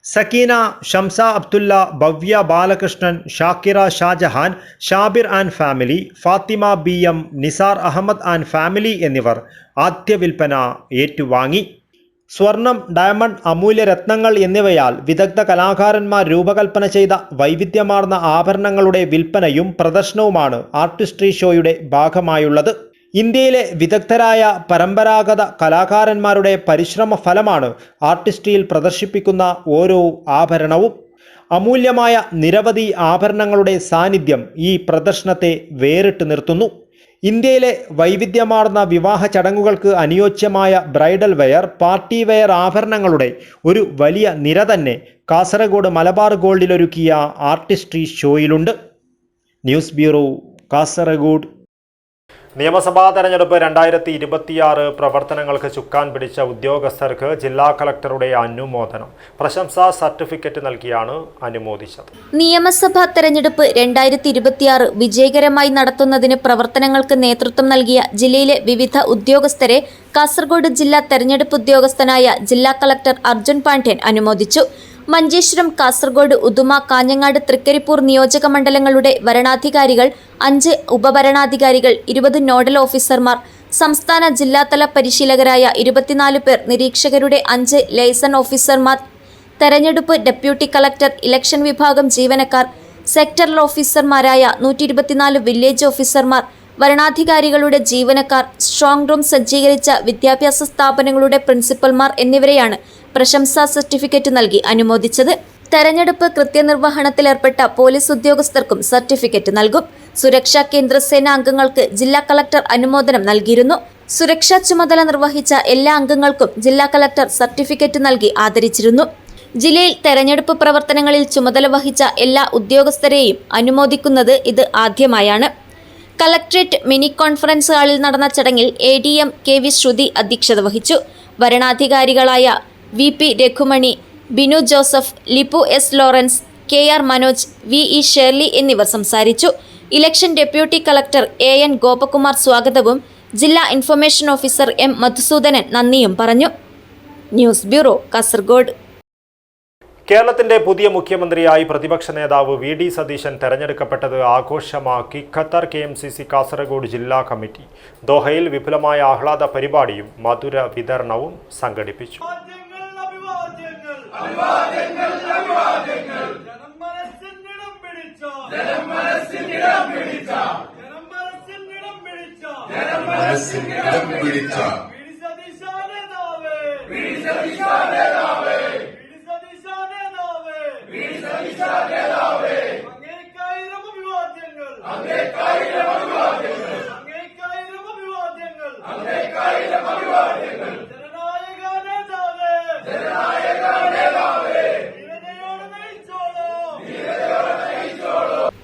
Sakeena, Shamsa Abdulla, Bhavya Balakrishnan, Shakira Shajahan, Shabir and family, Fathima BM, Nisar Ahmed and family എന്നിവർ ആദ്യ വിൽപ്പന ഏറ്റുവാങ്ങി. സ്വർണം, ഡയമണ്ട്, അമൂല്യരത്നങ്ങൾ എന്നിവയാൽ വിദഗ്ധ കലാകാരന്മാർ രൂപകൽപ്പന ചെയ്ത വൈവിധ്യമാർന്ന ആഭരണങ്ങളുടെ വിൽപ്പനയും പ്രദർശനവുമാണ് ആർട്ടിസ്ട്രി ഷോയുടെ ഭാഗമായുള്ളത്. ഇന്ത്യയിലെ വിദഗ്ധരായ പരമ്പരാഗത കലാകാരന്മാരുടെ പരിശ്രമ ഫലമാണ് ആർട്ടിസ്ട്രിയിൽ പ്രദർശിപ്പിക്കുന്ന ഓരോ ആഭരണവും. അമൂല്യമായ നിരവധി ആഭരണങ്ങളുടെ സാന്നിധ്യം ഈ പ്രദർശനത്തെ വേറിട്ട് നിർത്തുന്നു. ഇന്ത്യയിലെ വൈവിധ്യമാർന്ന വിവാഹ ചടങ്ങുകൾക്ക് അനുയോജ്യമായ ബ്രൈഡൽ വെയർ, പാർട്ടി വെയർ ആഭരണങ്ങളുടെ ഒരു വലിയ നിര തന്നെ കാസർഗോഡ് മലബാർ ഗോൾഡിലൊരുക്കിയ ആർട്ടിസ്ട്രി ഷോയിലുണ്ട്. News bureau, Kasaragod. നിയമസഭാ തെരഞ്ഞെടുപ്പ് 2026 പ്രവർത്തനങ്ങൾക്ക് ചുക്കാൻ പിടിച്ച ഉദ്യോഗസ്ഥർക്ക് ജില്ലാ കളക്ടറുടെ അനുമോദനം. പ്രശംസാ സർട്ടിഫിക്കറ്റ് നൽകിയാണ് അനുമോദിച്ചത്. നിയമസഭാ തെരഞ്ഞെടുപ്പ് 2026 വിജയകരമായി നടത്തുന്നതിന് പ്രവർത്തനങ്ങൾക്ക് നേതൃത്വം നൽകിയ ജില്ലയിലെ വിവിധ ഉദ്യോഗസ്ഥരെ കാസർഗോഡ് ജില്ലാ തെരഞ്ഞെടുപ്പ് ഉദ്യോഗസ്ഥനായ ജില്ലാ കളക്ടർ അർജുൻ പാണ്ഡ്യൻ അനുമോദിച്ചു. മഞ്ചേശ്വരം, കാസർഗോഡ്, ഉദുമ, കാഞ്ഞങ്ങാട്, തൃക്കരിപ്പൂർ നിയോജക മണ്ഡലങ്ങളുടെ വരണാധികാരികൾ, 5 ഉപഭരണാധികാരികൾ, 20 നോഡൽ ഓഫീസർമാർ, സംസ്ഥാന ജില്ലാതല പരിശീലകരായ 24 പേർ, നിരീക്ഷകരുടെ 5 ലൈസൺ ഓഫീസർമാർ, തെരഞ്ഞെടുപ്പ് ഡെപ്യൂട്ടി കളക്ടർ, ഇലക്ഷൻ വിഭാഗം ജീവനക്കാർ, സെക്ടറൽ ഓഫീസർമാരായ 124 വില്ലേജ് ഓഫീസർമാർ, വരണാധികാരികളുടെ ജീവനക്കാർ, സ്ട്രോങ് റൂം സജ്ജീകരിച്ച വിദ്യാഭ്യാസ സ്ഥാപനങ്ങളുടെ പ്രിൻസിപ്പൽമാർ എന്നിവരെയാണ് പ്രശംസാ സർട്ടിഫിക്കറ്റ് നൽകി അനുമോദിച്ചത്. തെരഞ്ഞെടുപ്പ് കൃത്യനിർവഹണത്തിലേർപ്പെട്ട പോലീസ് ഉദ്യോഗസ്ഥർക്കും സർട്ടിഫിക്കറ്റ് നൽകും. സുരക്ഷാ കേന്ദ്രസേന അംഗങ്ങൾക്ക് ജില്ലാ കളക്ടർ അനുമോദനം നൽകിയിരുന്നു. സുരക്ഷാ ചുമതല നിർവഹിച്ച എല്ലാ അംഗങ്ങൾക്കും ജില്ലാ കളക്ടർ സർട്ടിഫിക്കറ്റ് നൽകി ആദരിച്ചിരുന്നു. ജില്ലയിൽ തെരഞ്ഞെടുപ്പ് പ്രവർത്തനങ്ങളിൽ ചുമതല വഹിച്ച എല്ലാ ഉദ്യോഗസ്ഥരെയും അനുമോദിക്കുന്നത് ഇത് ആദ്യമായാണ്. കളക്ട്രേറ്റ് മിനി കോൺഫറൻസ് ഹാളിൽ നടന്ന ചടങ്ങിൽ ADM KV ശ്രുതി അധ്യക്ഷത വഹിച്ചു. വരണാധികാരികളായ VP Raghumani, Binu Joseph, Lipu S Lawrence, KR Manoj, VE Shirley എന്നിവർ സംസാരിച്ചു. Election deputy collector AN Gopakumar സ്വാഗതവും ജില്ലാ ഇൻഫർമേഷൻ ഓഫീസർ M മധുസൂദനൻ നന്ദിയും പറഞ്ഞു. News bureau, Kasaragod. കേരളത്തിന്റെ പുതിയ മുഖ്യമന്ത്രിയായി പ്രതിപക്ഷ നേതാവ് വി ഡി സതീശൻ തെരഞ്ഞെടുക്കപ്പെട്ടത് ആഘോഷമാക്കി ഖത്തർ KMCC കാസർഗോഡ് ജില്ലാ കമ്മിറ്റി ദോഹയിൽ വിപുലമായ ആഹ്ലാദ പരിപാടിയും മധുര വിതരണവും സംഘടിപ്പിച്ചു.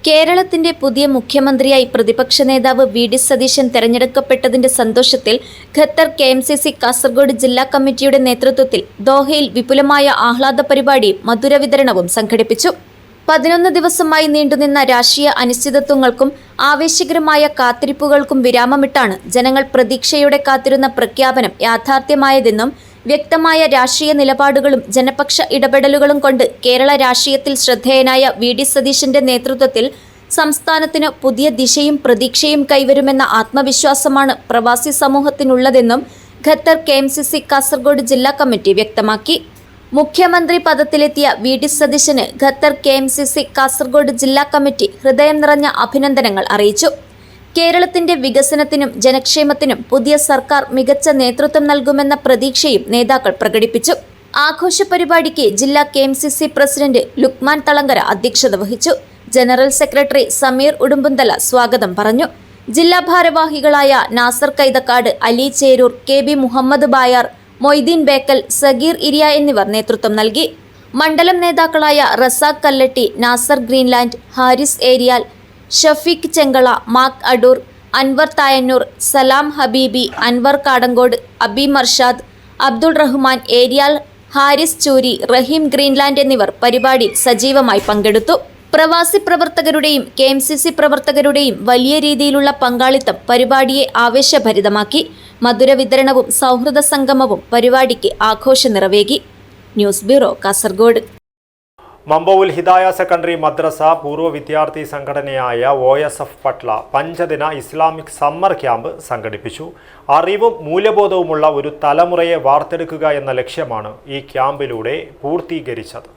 കേരളത്തിന്റെ പുതിയ മുഖ്യമന്ത്രിയായി പ്രതിപക്ഷ നേതാവ് വി ഡി സതീശൻ തെരഞ്ഞെടുക്കപ്പെട്ടതിന്റെ സന്തോഷത്തിൽ ഖത്തർ KMCC കാസർഗോഡ് ജില്ലാ കമ്മിറ്റിയുടെ നേതൃത്വത്തിൽ ദോഹയിൽ വിപുലമായ ആഹ്ലാദ പരിപാടിയും മധുര വിതരണവും സംഘടിപ്പിച്ചു. 11 ദിവസമായി നീണ്ടുനിന്ന രാഷ്ട്രീയ അനിശ്ചിതത്വങ്ങൾക്കും ആവേശകരമായ കാത്തിരിപ്പുകൾക്കും വിരാമമിട്ടാണ് ജനങ്ങൾ പ്രതീക്ഷയോടെ കാത്തിരുന്ന പ്രഖ്യാപനം യാഥാർത്ഥ്യമായതെന്നും വ്യക്തമായ രാഷ്ട്രീയ നിലപാടുകളും ജനപക്ഷ ഇടപെടലുകളും കൊണ്ട് കേരള രാഷ്ട്രീയത്തിൽ ശ്രദ്ധേയനായ വി ഡി സതീശന്റെ നേതൃത്വത്തിൽ സംസ്ഥാനത്തിന് പുതിയ ദിശയും പ്രതീക്ഷയും കൈവരുമെന്ന ആത്മവിശ്വാസമാണ് പ്രവാസി സമൂഹത്തിനുള്ളതെന്നും ഖത്തർ KMCC കാസർഗോഡ് ജില്ലാ കമ്മിറ്റി വ്യക്തമാക്കി. മുഖ്യമന്ത്രി പദത്തിലെത്തിയ വി ഡി സതീശന് ഖത്തർ KMCC കാസർഗോഡ് ജില്ലാ കമ്മിറ്റി ഹൃദയം നിറഞ്ഞ അഭിനന്ദനങ്ങൾ അറിയിച്ചു. കേരളത്തിന്റെ വികസനത്തിനും ജനക്ഷേമത്തിനും പുതിയ സർക്കാർ മികച്ച നേതൃത്വം നൽകുമെന്ന പ്രതീക്ഷയും നേതാക്കൾ പ്രകടിപ്പിച്ചു. ആഘോഷ പരിപാടിക്ക് ജില്ലാ KMCC പ്രസിഡന്റ് ലുക്മാൻ തളങ്കര അധ്യക്ഷത വഹിച്ചു. ജനറൽ സെക്രട്ടറി സമീർ ഉടുമ്പുന്തല സ്വാഗതം പറഞ്ഞു. ജില്ലാ ഭാരവാഹികളായ നാസർ കൈതക്കാട്, അലി ചേരൂർ, KB മുഹമ്മദ് ബായാർ, മൊയ്തീൻ ബേക്കൽ, സഗീർ ഇരിയ എന്നിവർ നേതൃത്വം നൽകി. മണ്ഡലം നേതാക്കളായ റസാഖ് കല്ലട്ടി, നാസർ ഗ്രീൻലാൻഡ്, ഹാരിസ് ഏരിയാൽ, ഷഫീഖ് ചെങ്കള, മാക് അടൂർ, അൻവർ തായന്നൂർ, സലാം ഹബീബി, അൻവർ കാടങ്കോട്, അബി മർഷാദ്, അബ്ദുൾ റഹ്മാൻ ഏരിയാൽ, ഹാരിസ് ചൂരി, റഹീം ഗ്രീൻലാൻഡ് എന്നിവർ പരിപാടിയിൽ സജീവമായി പങ്കെടുത്തു. പ്രവാസി പ്രവർത്തകരുടെയും KMCC പ്രവർത്തകരുടെയും വലിയ രീതിയിലുള്ള പങ്കാളിത്തം പരിപാടിയെ ആവേശഭരിതമാക്കി. മധുര വിതരണവും സൗഹൃദ സംഗമവും പരിപാടിക്ക് ആഘോഷ നിറവേകി. News bureau, Kasaragod. Mambaul Hidaya secondary മദ്രസ പൂർവ്വ വിദ്യാർത്ഥി സംഘടനയായ OSF പട്ല പഞ്ചദിന ഇസ്ലാമിക് സമ്മർ ക്യാമ്പ് സംഘടിപ്പിച്ചു. അറിവും മൂല്യബോധവുമുള്ള ഒരു തലമുറയെ വാർത്തെടുക്കുക എന്ന ലക്ഷ്യമാണ് ഈ ക്യാമ്പിലൂടെ പൂർത്തീകരിച്ചത്.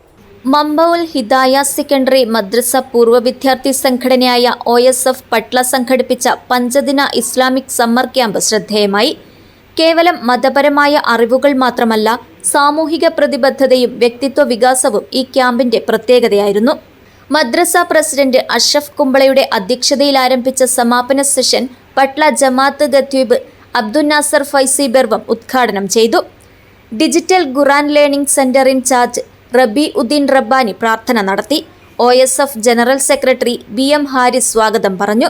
മമ്പൗൽ ഹിദായ സെക്കൻഡറി മദ്രസ പൂർവ്വ വിദ്യാർത്ഥി സംഘടനയായ OSF പട്ല സംഘടിപ്പിച്ച പഞ്ചദിന ഇസ്ലാമിക് സമ്മർ ക്യാമ്പ് ശ്രദ്ധേയമായി. കേവലം മതപരമായ അറിവുകൾ മാത്രമല്ല, സാമൂഹിക പ്രതിബദ്ധതയും വ്യക്തിത്വ വികാസവും ഈ ക്യാമ്പിന്റെ പ്രത്യേകതയായിരുന്നു. മദ്രസ പ്രസിഡന്റ് അഷ്റഫ് കുമ്പളയുടെ അധ്യക്ഷതയിൽ ആരംഭിച്ച സമാപന സെഷൻ പട്ല ജമാഅത്ത് ഖത്തീബ് അബ്ദുൽ നാസർ ഫൈസി ബെർവം ഉദ്ഘാടനം ചെയ്തു. Digital Quran learning centre incharge Rabi Uddin Rabbani പ്രാർത്ഥന നടത്തി. OSF general secretary BM Haris സ്വാഗതം പറഞ്ഞു.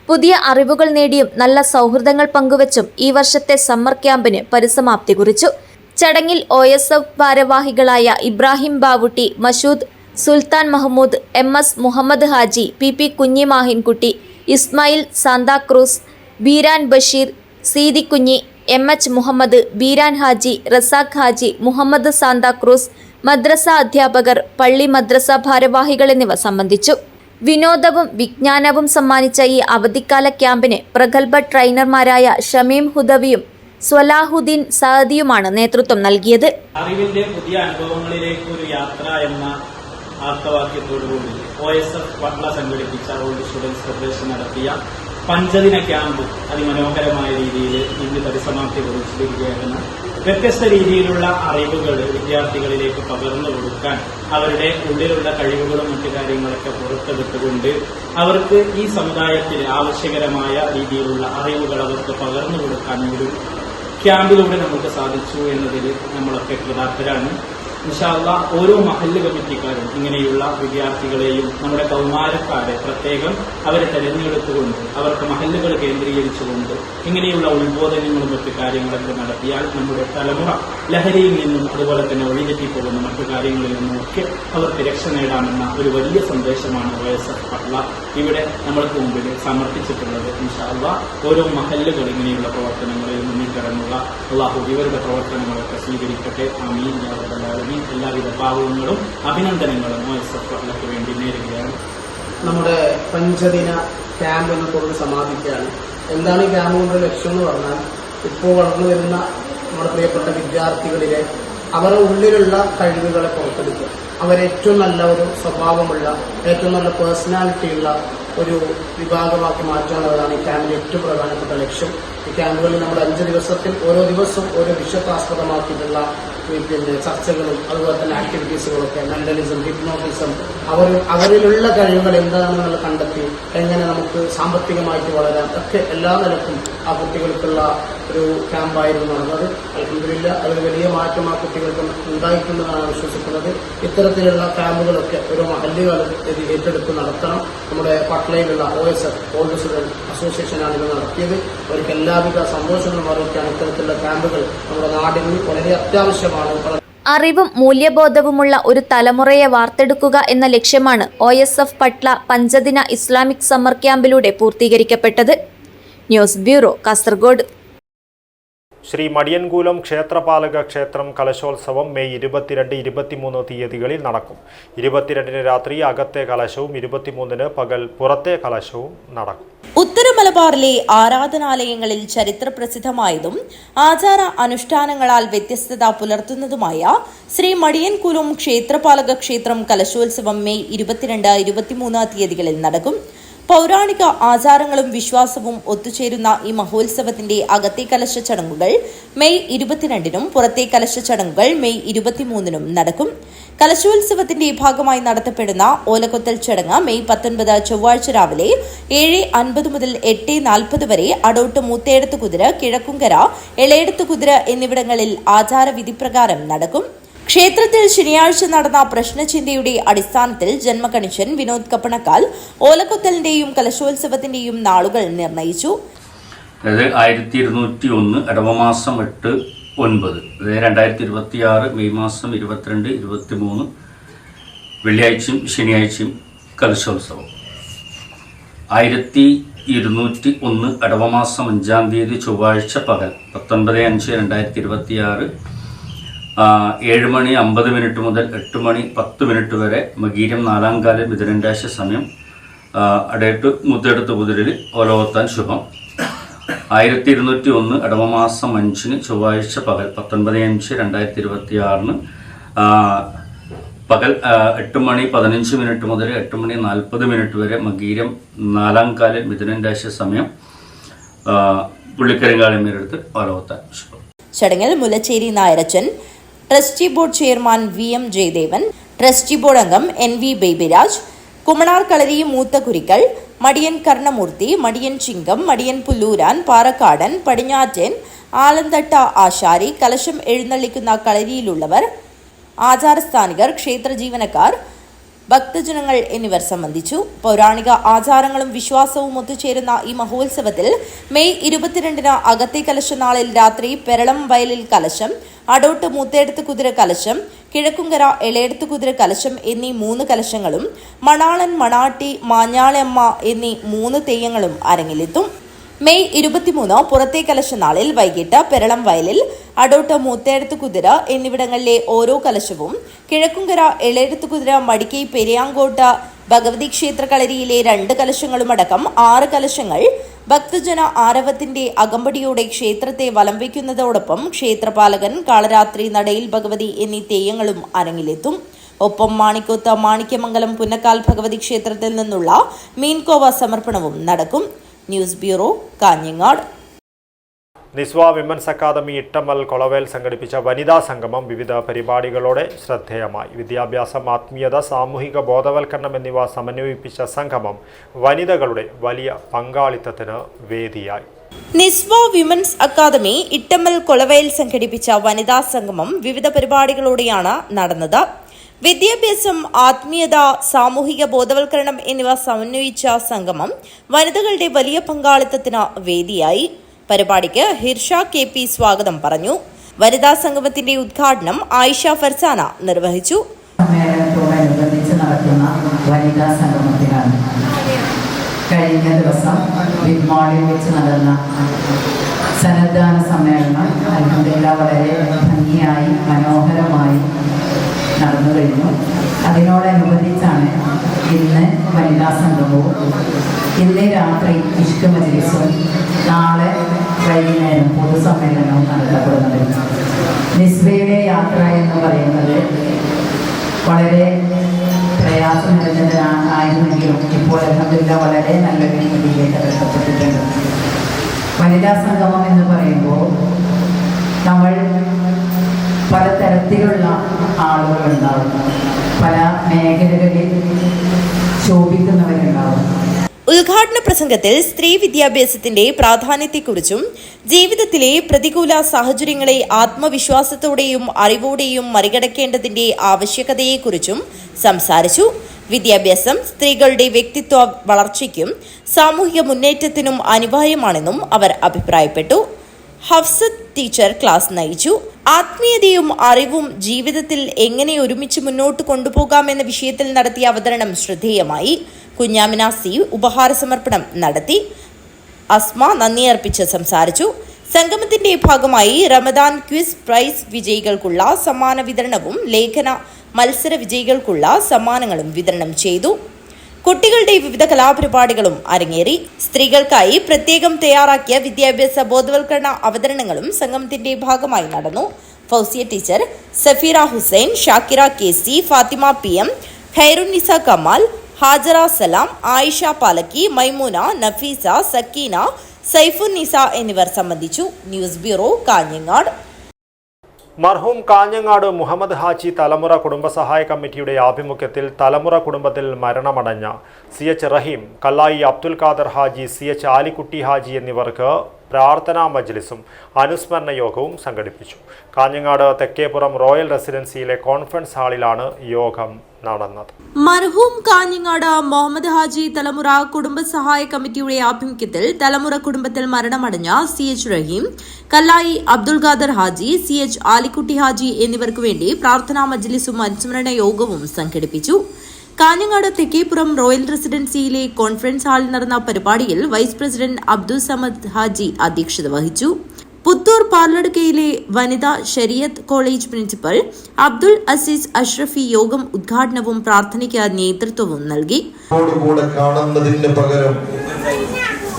പുതിയ അറിവുകൾ നേടിയും നല്ല സൗഹൃദങ്ങൾ പങ്കുവച്ചും ഈ വർഷത്തെ സമ്മർ ക്യാമ്പിന് പരിസമാപ്തി കുറിച്ചു. ചടങ്ങിൽ OSF ഭാരവാഹികളായ ഇബ്രാഹിം ബാവുട്ടി, മഷൂദ്, സുൽത്താൻ മഹമ്മൂദ്, MS മുഹമ്മദ് ഹാജി, PP കുഞ്ഞി മാഹിൻകുട്ടി, ഇസ്മായിൽ സാന്താക്രൂസ്, ബീരാൻ ബഷീർ, സീതി കുഞ്ഞി, MH മുഹമ്മദ്, ബീരാൻ ഹാജി, റസാഖ് ഹാജി, മുഹമ്മദ് സാന്താക്രൂസ്, മദ്രസ അധ്യാപകർ, പള്ളി മദ്രസ ഭാരവാഹികൾ എന്നിവ സംബന്ധിച്ചു. വിനോദവും വിജ്ഞാനവും സമ്മാനിച്ച ഈ അവധിക്കാല ക്യാമ്പിന് പ്രഗത്ഭ ട്രെയിനർമാരായ ഷമീം ഹുദവിയും സ്വലാഹുദ്ദീൻ സഅദിയുമാണ് നേതൃത്വം നൽകിയത്. അറിവിന്റെ പുതിയ അനുഭവങ്ങളിലേക്ക് ഒരു യാത്ര എന്ന ആപ്തവാക്യത്തോടുകൂടി OSF പട്ല സംഘടിപ്പിച്ച ഓൾഡ് സ്റ്റുഡൻസ് ഫെഡറേഷൻ നടത്തിയ പഞ്ചദിന ക്യാമ്പ് അതിമനോഹരമായ രീതിയിൽ ഇന്ന് പരിസമാപ്തി കുറിച്ചിരിക്കുകയാണ്. വ്യത്യസ്ത രീതിയിലുള്ള അറിവുകൾ വിദ്യാർത്ഥികളിലേക്ക് പകർന്നു കൊടുക്കാൻ, അവരുടെ ഉള്ളിലുള്ള കഴിവുകളും മറ്റു കാര്യങ്ങളൊക്കെ പുറത്തെടുത്തുകൊണ്ട് അവർക്ക് ഈ സമുദായത്തിൽ ആവശ്യകരമായ രീതിയിലുള്ള അറിവുകൾ അവർക്ക് പകർന്നു കൊടുക്കാൻ ഒരു ക്യാമ്പിലൂടെ നമുക്ക് സാധിച്ചു എന്നതിൽ നമ്മളൊക്കെ കൃതാർത്ഥരാണ്. ഇൻഷാ അല്ലാഹ് ഓരോ മഹല്ല് കമ്മിറ്റിക്കാരും ഇങ്ങനെയുള്ള വിദ്യാർത്ഥികളെയും നമ്മുടെ കൗമാരക്കാരെ പ്രത്യേകം അവരെ തെരഞ്ഞെടുത്തുകൊണ്ട് അവർക്ക് മഹല്ലുകൾ കേന്ദ്രീകരിച്ചുകൊണ്ട് ഇങ്ങനെയുള്ള ഉത്ബോധനങ്ങളും മറ്റു കാര്യങ്ങളൊക്കെ നടത്തിയാൽ നമ്മുടെ തലമുറ ലഹരിയിൽ നിന്നും അതുപോലെ തന്നെ ഒഴിതെറ്റിപ്പോകുന്ന മറ്റു കാര്യങ്ങളിൽ നിന്നുമൊക്കെ അവർക്ക് രക്ഷ നേടാമെന്ന ഒരു വലിയ സന്ദേശമാണ് OSF പട്ല ഇവിടെ നമ്മൾക്ക് മുമ്പിൽ സമർപ്പിച്ചിട്ടുള്ളത്. ഇൻഷാ അല്ലാഹ് ഓരോ മഹല്ലുകൾ ഇങ്ങനെയുള്ള പ്രവർത്തനങ്ങളിൽ മുന്നിട്ടിറങ്ങുക. അല്ലാഹു ഇവരുടെ പ്രവർത്തനങ്ങളൊക്കെ സ്വീകരിക്കട്ടെ. ആമീൻ യാ റബ്ബൽ ആലമീൻ. പറഞ്ഞ് എല്ലാവിധ ഭാവങ്ങളും അഭിനന്ദനങ്ങളും OSF വട്ടളയ്ക്ക് വേണ്ടി നേരുകയാണ്. നമ്മുടെ പഞ്ചദിന ക്യാമ്പ് ഇന്നത്തോട് സമാപിക്കുകയാണ്. എന്താണ് ഈ ക്യാമ്പ് കൊണ്ടുള്ള ലക്ഷ്യം എന്ന് പറഞ്ഞാൽ, ഇപ്പോൾ വളർന്നു വരുന്ന നമ്മുടെ പ്രിയപ്പെട്ട വിദ്യാർത്ഥികളിലെ അവരുടെ ഉള്ളിലുള്ള കഴിവുകളെ പുറത്തെടുക്കുക, അവരേറ്റവും നല്ല ഒരു സ്വഭാവമുള്ള, ഏറ്റവും നല്ല പേഴ്സണാലിറ്റിയുള്ള ഒരു വിഭാഗമാക്കി മാറ്റാനുള്ളതാണ് ഈ ക്യാമ്പിന്റെ ഏറ്റവും പ്രധാനപ്പെട്ട ലക്ഷ്യം. ഈ ക്യാമ്പുകളിൽ നമ്മൾ 5 ദിവസത്തിൽ ഓരോ ദിവസവും ഓരോ വിഷയത്താസ്പദമാക്കിയിട്ടുള്ള ചർച്ചകളും അതുപോലെ തന്നെ ആക്ടിവിറ്റീസുകളൊക്കെ, മെന്റലിസം, ഹിപ്നോട്ടിസം, അവരിലുള്ള കഴിവുകൾ എന്താണെന്നുള്ള കണ്ടെത്തി എങ്ങനെ നമുക്ക് സാമ്പത്തികമായിട്ട് വളരാം ഒക്കെ എല്ലാ നിലക്കും ആ കുട്ടികൾക്കുള്ള ഒരു ക്യാമ്പായിരുന്നു നടന്നത്. അൽഹംദുലില്ലാ അതൊരു വലിയ മാറ്റം ആ കുട്ടികൾക്ക് ഉണ്ടായിട്ടുണ്ടെന്നാണ് വിശ്വസിക്കുന്നത്. ഇത്തരത്തിലുള്ള ക്യാമ്പുകളൊക്കെ ഓരോ മഹല്ലുകളും ഏറ്റെടുത്ത് നടത്തണം. നമ്മുടെ പട്ളയിലുള്ള OSF ഓൾഡ് സ്റ്റുഡന്റ് അസോസിയേഷനാണ് ഇത് നടത്തിയത്. അവർക്ക് എല്ലാവിധ സന്തോഷങ്ങളും അറിയിക്കാൻ ഇത്തരത്തിലുള്ള ക്യാമ്പുകൾ നമ്മുടെ നാടിന് വളരെ അത്യാവശ്യമാണ്. അറിവും മൂല്യബോധവുമുള്ള ഒരു തലമുറയെ വാർത്തെടുക്കുക എന്ന ലക്ഷ്യമാണ് OSF പട്ള പഞ്ചദിന ഇസ്ലാമിക് സമ്മർ ക്യാമ്പിലൂടെ പൂർത്തീകരിക്കപ്പെട്ടത്. News bureau, Kasaragod. ശ്രീ മടിയൻകൂലം ക്ഷേത്രപാലക ക്ഷേത്രം കലശോത്സവം മെയ് 22, 23 തീയതികളിൽ നടക്കും. 22 രാത്രി അകത്തെ കലശവും 23 പകൽ പുറത്തെ കലശവും നടക്കും. ഉത്തര മലബാറിലെ ആരാധനാലയങ്ങളിൽ ചരിത്രപ്രസിദ്ധമായതും ആചാര അനുഷ്ഠാനങ്ങളാൽ വ്യത്യസ്തത പുലർത്തുന്നതുമായ ശ്രീ മടിയൻകൂലം ക്ഷേത്രപാലക ക്ഷേത്രം കലശോത്സവം മെയ് 22, 23 തീയതികളിൽ നടക്കും. പൗരാണിക ആചാരങ്ങളും വിശ്വാസവും ഒത്തുചേരുന്ന ഈ മഹോത്സവത്തിന്റെ അകത്തെ കലശ ചടങ്ങുകൾ മെയ് 22 പുറത്തെ കലശ ചടങ്ങുകൾ മെയ് 23 നടക്കും. കലശോത്സവത്തിന്റെ ഭാഗമായി നടത്തപ്പെടുന്ന ഓലക്കൊത്തൽ ചടങ്ങ് മെയ് 19 ചൊവ്വാഴ്ച രാവിലെ 7:50 മുതൽ 8:40 വരെ അടോട്ട് മൂത്തേടത്ത് കുതിര, കിഴക്കുംകര, എളയെടത്ത് കുതിര എന്നിവിടങ്ങളിൽ ആചാരവിധിപ്രകാരം നടക്കും. ക്ഷേത്രത്തിൽ ശനിയാഴ്ച നടന്ന പ്രശ്നചിന്തയുടെ അടിസ്ഥാനത്തിൽ ജന്മകണിശൻ വിനോദ് കപ്പണക്കാൽ ഓലക്കൊത്തലിന്റെയും കലശോത്സവത്തിന്റെയും നാളുകൾ നിർണയിച്ചു. അതായത് 1201 ഇടവമാസം 8/9, അതായത് 2026 മെയ് മാസം 22, 23 വെള്ളിയാഴ്ചയും ശനിയാഴ്ചയും കലശോത്സവം. 1201 ഇടവമാസം 5-ാം തീയതി ചൊവ്വാഴ്ച പകൽ 19/5/2026 7:50 മുതൽ 8:10 വരെ മകീരം 4-ാം കാല മിഥുനരാശി സമയം അടയിട്ട് മുത്തെടുത്ത് കുതിരയിൽ ഓലവത്താൻ ശുഭം. 1201 ഇടവമാസം 5-ന് ചൊവ്വാഴ്ച പകൽ 19/5/2026 പകൽ 8:15 മുതൽ 8:40 വരെ മകീരം 4-ാം കാല മിഥുനരാശി സമയം പുള്ളിക്കരിങ്കാളിമേരെടുത്ത് ഓലവത്താൻ ശുഭം. ചടങ്ങിൽ മുല്ലച്ചേരി നായരച്ചൻ, trustee board chairman VM Jayadevan, trustee board അംഗം NV ബേബിരാജ്, കുമണാർ കളരി മൂത്ത കുരിക്കൽ, മടിയൻ കർണമൂർത്തി, മടിയൻ ചിങ്കം, മടിയൻ പുല്ലൂരാൻ, പാറക്കാടൻ, പടിഞ്ഞാറ്റൻ, ആലന്തട്ട ആശാരി, കലശം എഴുന്നള്ളിക്കുന്ന കളരിയിലുള്ളവർ, ആചാരസ്ഥാനികർ, ക്ഷേത്ര ജീവനക്കാർ, ഭക്തജനങ്ങൾ എന്നിവർ സംബന്ധിച്ചു. പൗരാണിക ആചാരങ്ങളും വിശ്വാസവും ഒത്തുചേരുന്ന ഈ മഹോത്സവത്തിൽ മെയ് 22 അകത്തെ കലശ നാളിൽ രാത്രി പെരളം വയലിൽ കലശം, അടോട്ട് മൂത്തേടത്ത് കുതിര കലശം, കിഴക്കുംകര എളയെടത്ത് കുതിര കലശം എന്നീ 3 കലശങ്ങളും മണാളൻ, മണാട്ടി, മാഞ്ഞാളമ്മ എന്നീ 3 തെയ്യങ്ങളും അരങ്ങിലെത്തും. മെയ് 23 പുറത്തെ കലശ നാളിൽ വൈകിട്ട് പെരളം വയലിൽ അടോട്ട് മൂത്തേടത്ത് കുതിര എന്നിവിടങ്ങളിലെ ഓരോ കലശവും, കിഴക്കുംകര എളയെടത്ത് കുതിര മടിക്കൈ പെരിയാങ്കോട്ട ഭഗവതി ക്ഷേത്ര കളരിയിലെ 2 കലശങ്ങളുമടക്കം 6 കലശങ്ങൾ ഭക്തജന ആരവത്തിന്റെ അകമ്പടിയോടെ ക്ഷേത്രത്തെ വലം വയ്ക്കുന്നതോടൊപ്പം ക്ഷേത്രപാലകൻ, കാളരാത്രി, നടയിൽ ഭഗവതി എന്നീ തെയ്യങ്ങളും അരങ്ങിലെത്തും. ഒപ്പം മാണിക്കോത്ത് മാണിക്യമംഗലം പുന്നക്കാൽ ഭഗവതി ക്ഷേത്രത്തിൽ നിന്നുള്ള മീൻകോവ സമർപ്പണവും നടക്കും. News bureau, Kanhangad. Niswa women's academy Ittammal Kolavayal സംഘടിപ്പിച്ച വനിതാ സംഗമം വിവിധ പരിപാടികളോടെ ശ്രദ്ധേയമായി. വിദ്യാഭ്യാസം, ആത്മീയത, സാമൂഹിക ബോധവൽക്കരണം എന്നിവ സമന്വയിപ്പിച്ച സംഗമം വനിതകളുടെ വലിയ പങ്കാളിത്തത്തിന് വേദിയായി. Nizwa women's academy Ittammal Kolavayal സംഘടിപ്പിച്ച വനിതാ സംഗമം വിവിധ പരിപാടികളോടെയാണ് നടന്നത്. വിദ്യാഭ്യാസം, ആത്മീയത, സാമൂഹിക ബോധവൽക്കരണം എന്നിവ സമന്വയിച്ച സംഗമം വനിതകളുടെ വലിയ പങ്കാളിത്തത്തിന് വേദിയായി. പരിപാടിക്ക് ഹിർഷ KP സ്വാഗതം പറഞ്ഞു. വനിതാ സംഗമത്തിന്റെ ഉദ്ഘാടനം ആയിഷ ഫർസാന നിർവഹിച്ചു. സമ്മേളനത്തോടനുബന്ധിച്ച് നടക്കുന്ന വനിതാ സംഗമത്തിലാണ് കഴിഞ്ഞ ദിവസം വിമാളിൽ വെച്ച് നടന്ന സന്നദ്ധാന സമ്മേളനം അൽഹംദുലില്ലാഹ് വളരെ ഭംഗിയായി മനോഹരമായി നടന്നു കഴിഞ്ഞു. അതിനോടനുബന്ധിച്ചാണ് ഇന്ന് വനിതാ സംഗമവും ഇന്ന് രാത്രി ഇഷ്ക് മജ്‌ലിസും നാളെ വൈകുന്നേരം പൊതുസമ്മേളനവും നടത്തപ്പെടുന്നത്. നിസ്ബയുടെ യാത്ര എന്ന് പറയുന്നത് വളരെ പ്രയാസം നിറഞ്ഞതായിരുന്നെങ്കിലും ഇപ്പോൾ അൽഹംദുലില്ലാഹ് വളരെ നല്ല രീതിയിലേക്ക് എത്തപ്പെട്ടിട്ടുണ്ട്. വനിതാ സംഗമം എന്ന് പറയുമ്പോൾ നമ്മൾ പലതരത്തിലുള്ള ആളുകളുണ്ടാവും, പല മേഖലകളിൽ ശോഭിക്കുന്നവരുണ്ടാവും. ഉദ്ഘാടന പ്രസംഗത്തിൽ സ്ത്രീ വിദ്യാഭ്യാസത്തിന്റെ പ്രാധാന്യത്തെക്കുറിച്ചും ജീവിതത്തിലെ പ്രതികൂല സാഹചര്യങ്ങളെ ആത്മവിശ്വാസത്തോടെയും അറിവോടെയും മറികടക്കേണ്ടതിന്റെ ആവശ്യകതയെക്കുറിച്ചും സംസാരിച്ചു. വിദ്യാഭ്യാസം സ്ത്രീകളുടെ വ്യക്തിത്വ വളർച്ചയ്ക്കും സാമൂഹിക മുന്നേറ്റത്തിനും അനിവാര്യമാണെന്നും അവർ അഭിപ്രായപ്പെട്ടു. ഹഫ്സത്ത് ടീച്ചർ ക്ലാസ് നയിച്ചു. ആത്മീയതയും അറിവും ജീവിതത്തിൽ എങ്ങനെ ഒരുമിച്ച് മുന്നോട്ട് കൊണ്ടുപോകാമെന്ന വിഷയത്തിൽ നടത്തിയ അവതരണം ശ്രദ്ധേയമായി. കുഞ്ഞാമിന സി ഉപഹാര സമർപ്പണം നടത്തി. അസ്മ നന്ദി അർപ്പിച്ച് സംസാരിച്ചു. സംഗമത്തിന്റെ ഭാഗമായി റമദാൻ ക്വിസ് പ്രൈസ് വിജയികൾക്കുള്ള സമ്മാന വിതരണവും ലേഖന മത്സര വിജയികൾക്കുള്ള സമ്മാനങ്ങളും വിതരണം ചെയ്തു. കുട്ടികളുടെ വിവിധ കലാപരിപാടികളും അരങ്ങേറി. സ്ത്രീകൾക്കായി പ്രത്യേകം തയ്യാറാക്കിയ വിദ്യാഭ്യാസ ബോധവൽക്കരണ അവതരണങ്ങളും സംഗമത്തിന്റെ ഭാഗമായി നടന്നു. Fousiya teacher, Safeera Hussain, Shakira KC, Fathima PM, Khairunnisa Kamal, Hajara Salam, Ayisha Palakki, Maimoona, Nafeesa, Sakeena, Saifunnisa എന്നിവർ സംബന്ധിച്ചു. News bureau, Kanhangad. മർഹൂം കാഞ്ഞങ്ങാട് മുഹമ്മദ് ഹാജി തലമുറ കുടുംബസഹായ കമ്മിറ്റിയുടെ ആഭിമുഖ്യത്തിൽ തലമുറ കുടുംബത്തിൽ മരണമടഞ്ഞ CH റഹീം, കല്ലായി അബ്ദുൽ ഖാദർ ഹാജി, CH ആലിക്കുട്ടി ഹാജി എന്നിവർക്ക് പ്രാർത്ഥനാ മജ്‌ലിസും അനുസ്മരണ യോഗവും സംഘടിപ്പിച്ചു. കാഞ്ഞങ്ങാട് തെക്കേപ്പുറം റോയൽ റെസിഡൻസിയിലെ കോൺഫറൻസ് ഹാളിലാണ് യോഗം നടന്നത്. മർഹൂം കാഞ്ഞങ്ങാട് മുഹമ്മദ് ഹാജി തലമുറ കുടുംബസഹായ കമ്മിറ്റിയുടെ ആഭിമുഖ്യത്തിൽ തലമുറ കുടുംബത്തിൽ മരണമടഞ്ഞ CH റഹീം, കല്ലായി അബ്ദുൽ ഖാദർ ഹാജി, CH ആലിക്കുട്ടി ഹാജി എന്നിവർക്കു വേണ്ടി പ്രാർത്ഥനാ മജ്‌ലിസും അനുസ്മരണ യോഗവും സംഘടിപ്പിച്ചു. കാഞ്ഞങ്ങാട് തെക്കേപ്പുറം റോയൽ റെസിഡൻസിയിലെ കോൺഫറൻസ് ഹാളിൽ നടന്ന പരിപാടിയിൽ വൈസ് പ്രസിഡന്റ് അബ്ദുൽ സമദ് ഹാജി അധ്യക്ഷത വഹിച്ചു. പുത്തൂർ പാർലടുക്കയിലെ വനിതാ ശരീഅത്ത് കോളേജ് പ്രിൻസിപ്പൽ അബ്ദുൽ അസീസ് അഷ്റഫി യോഗം ഉദ്ഘാടനവും പ്രാർത്ഥനയ്ക്ക് നേതൃത്വവും നൽകി. കാണുന്നതിന് പകരം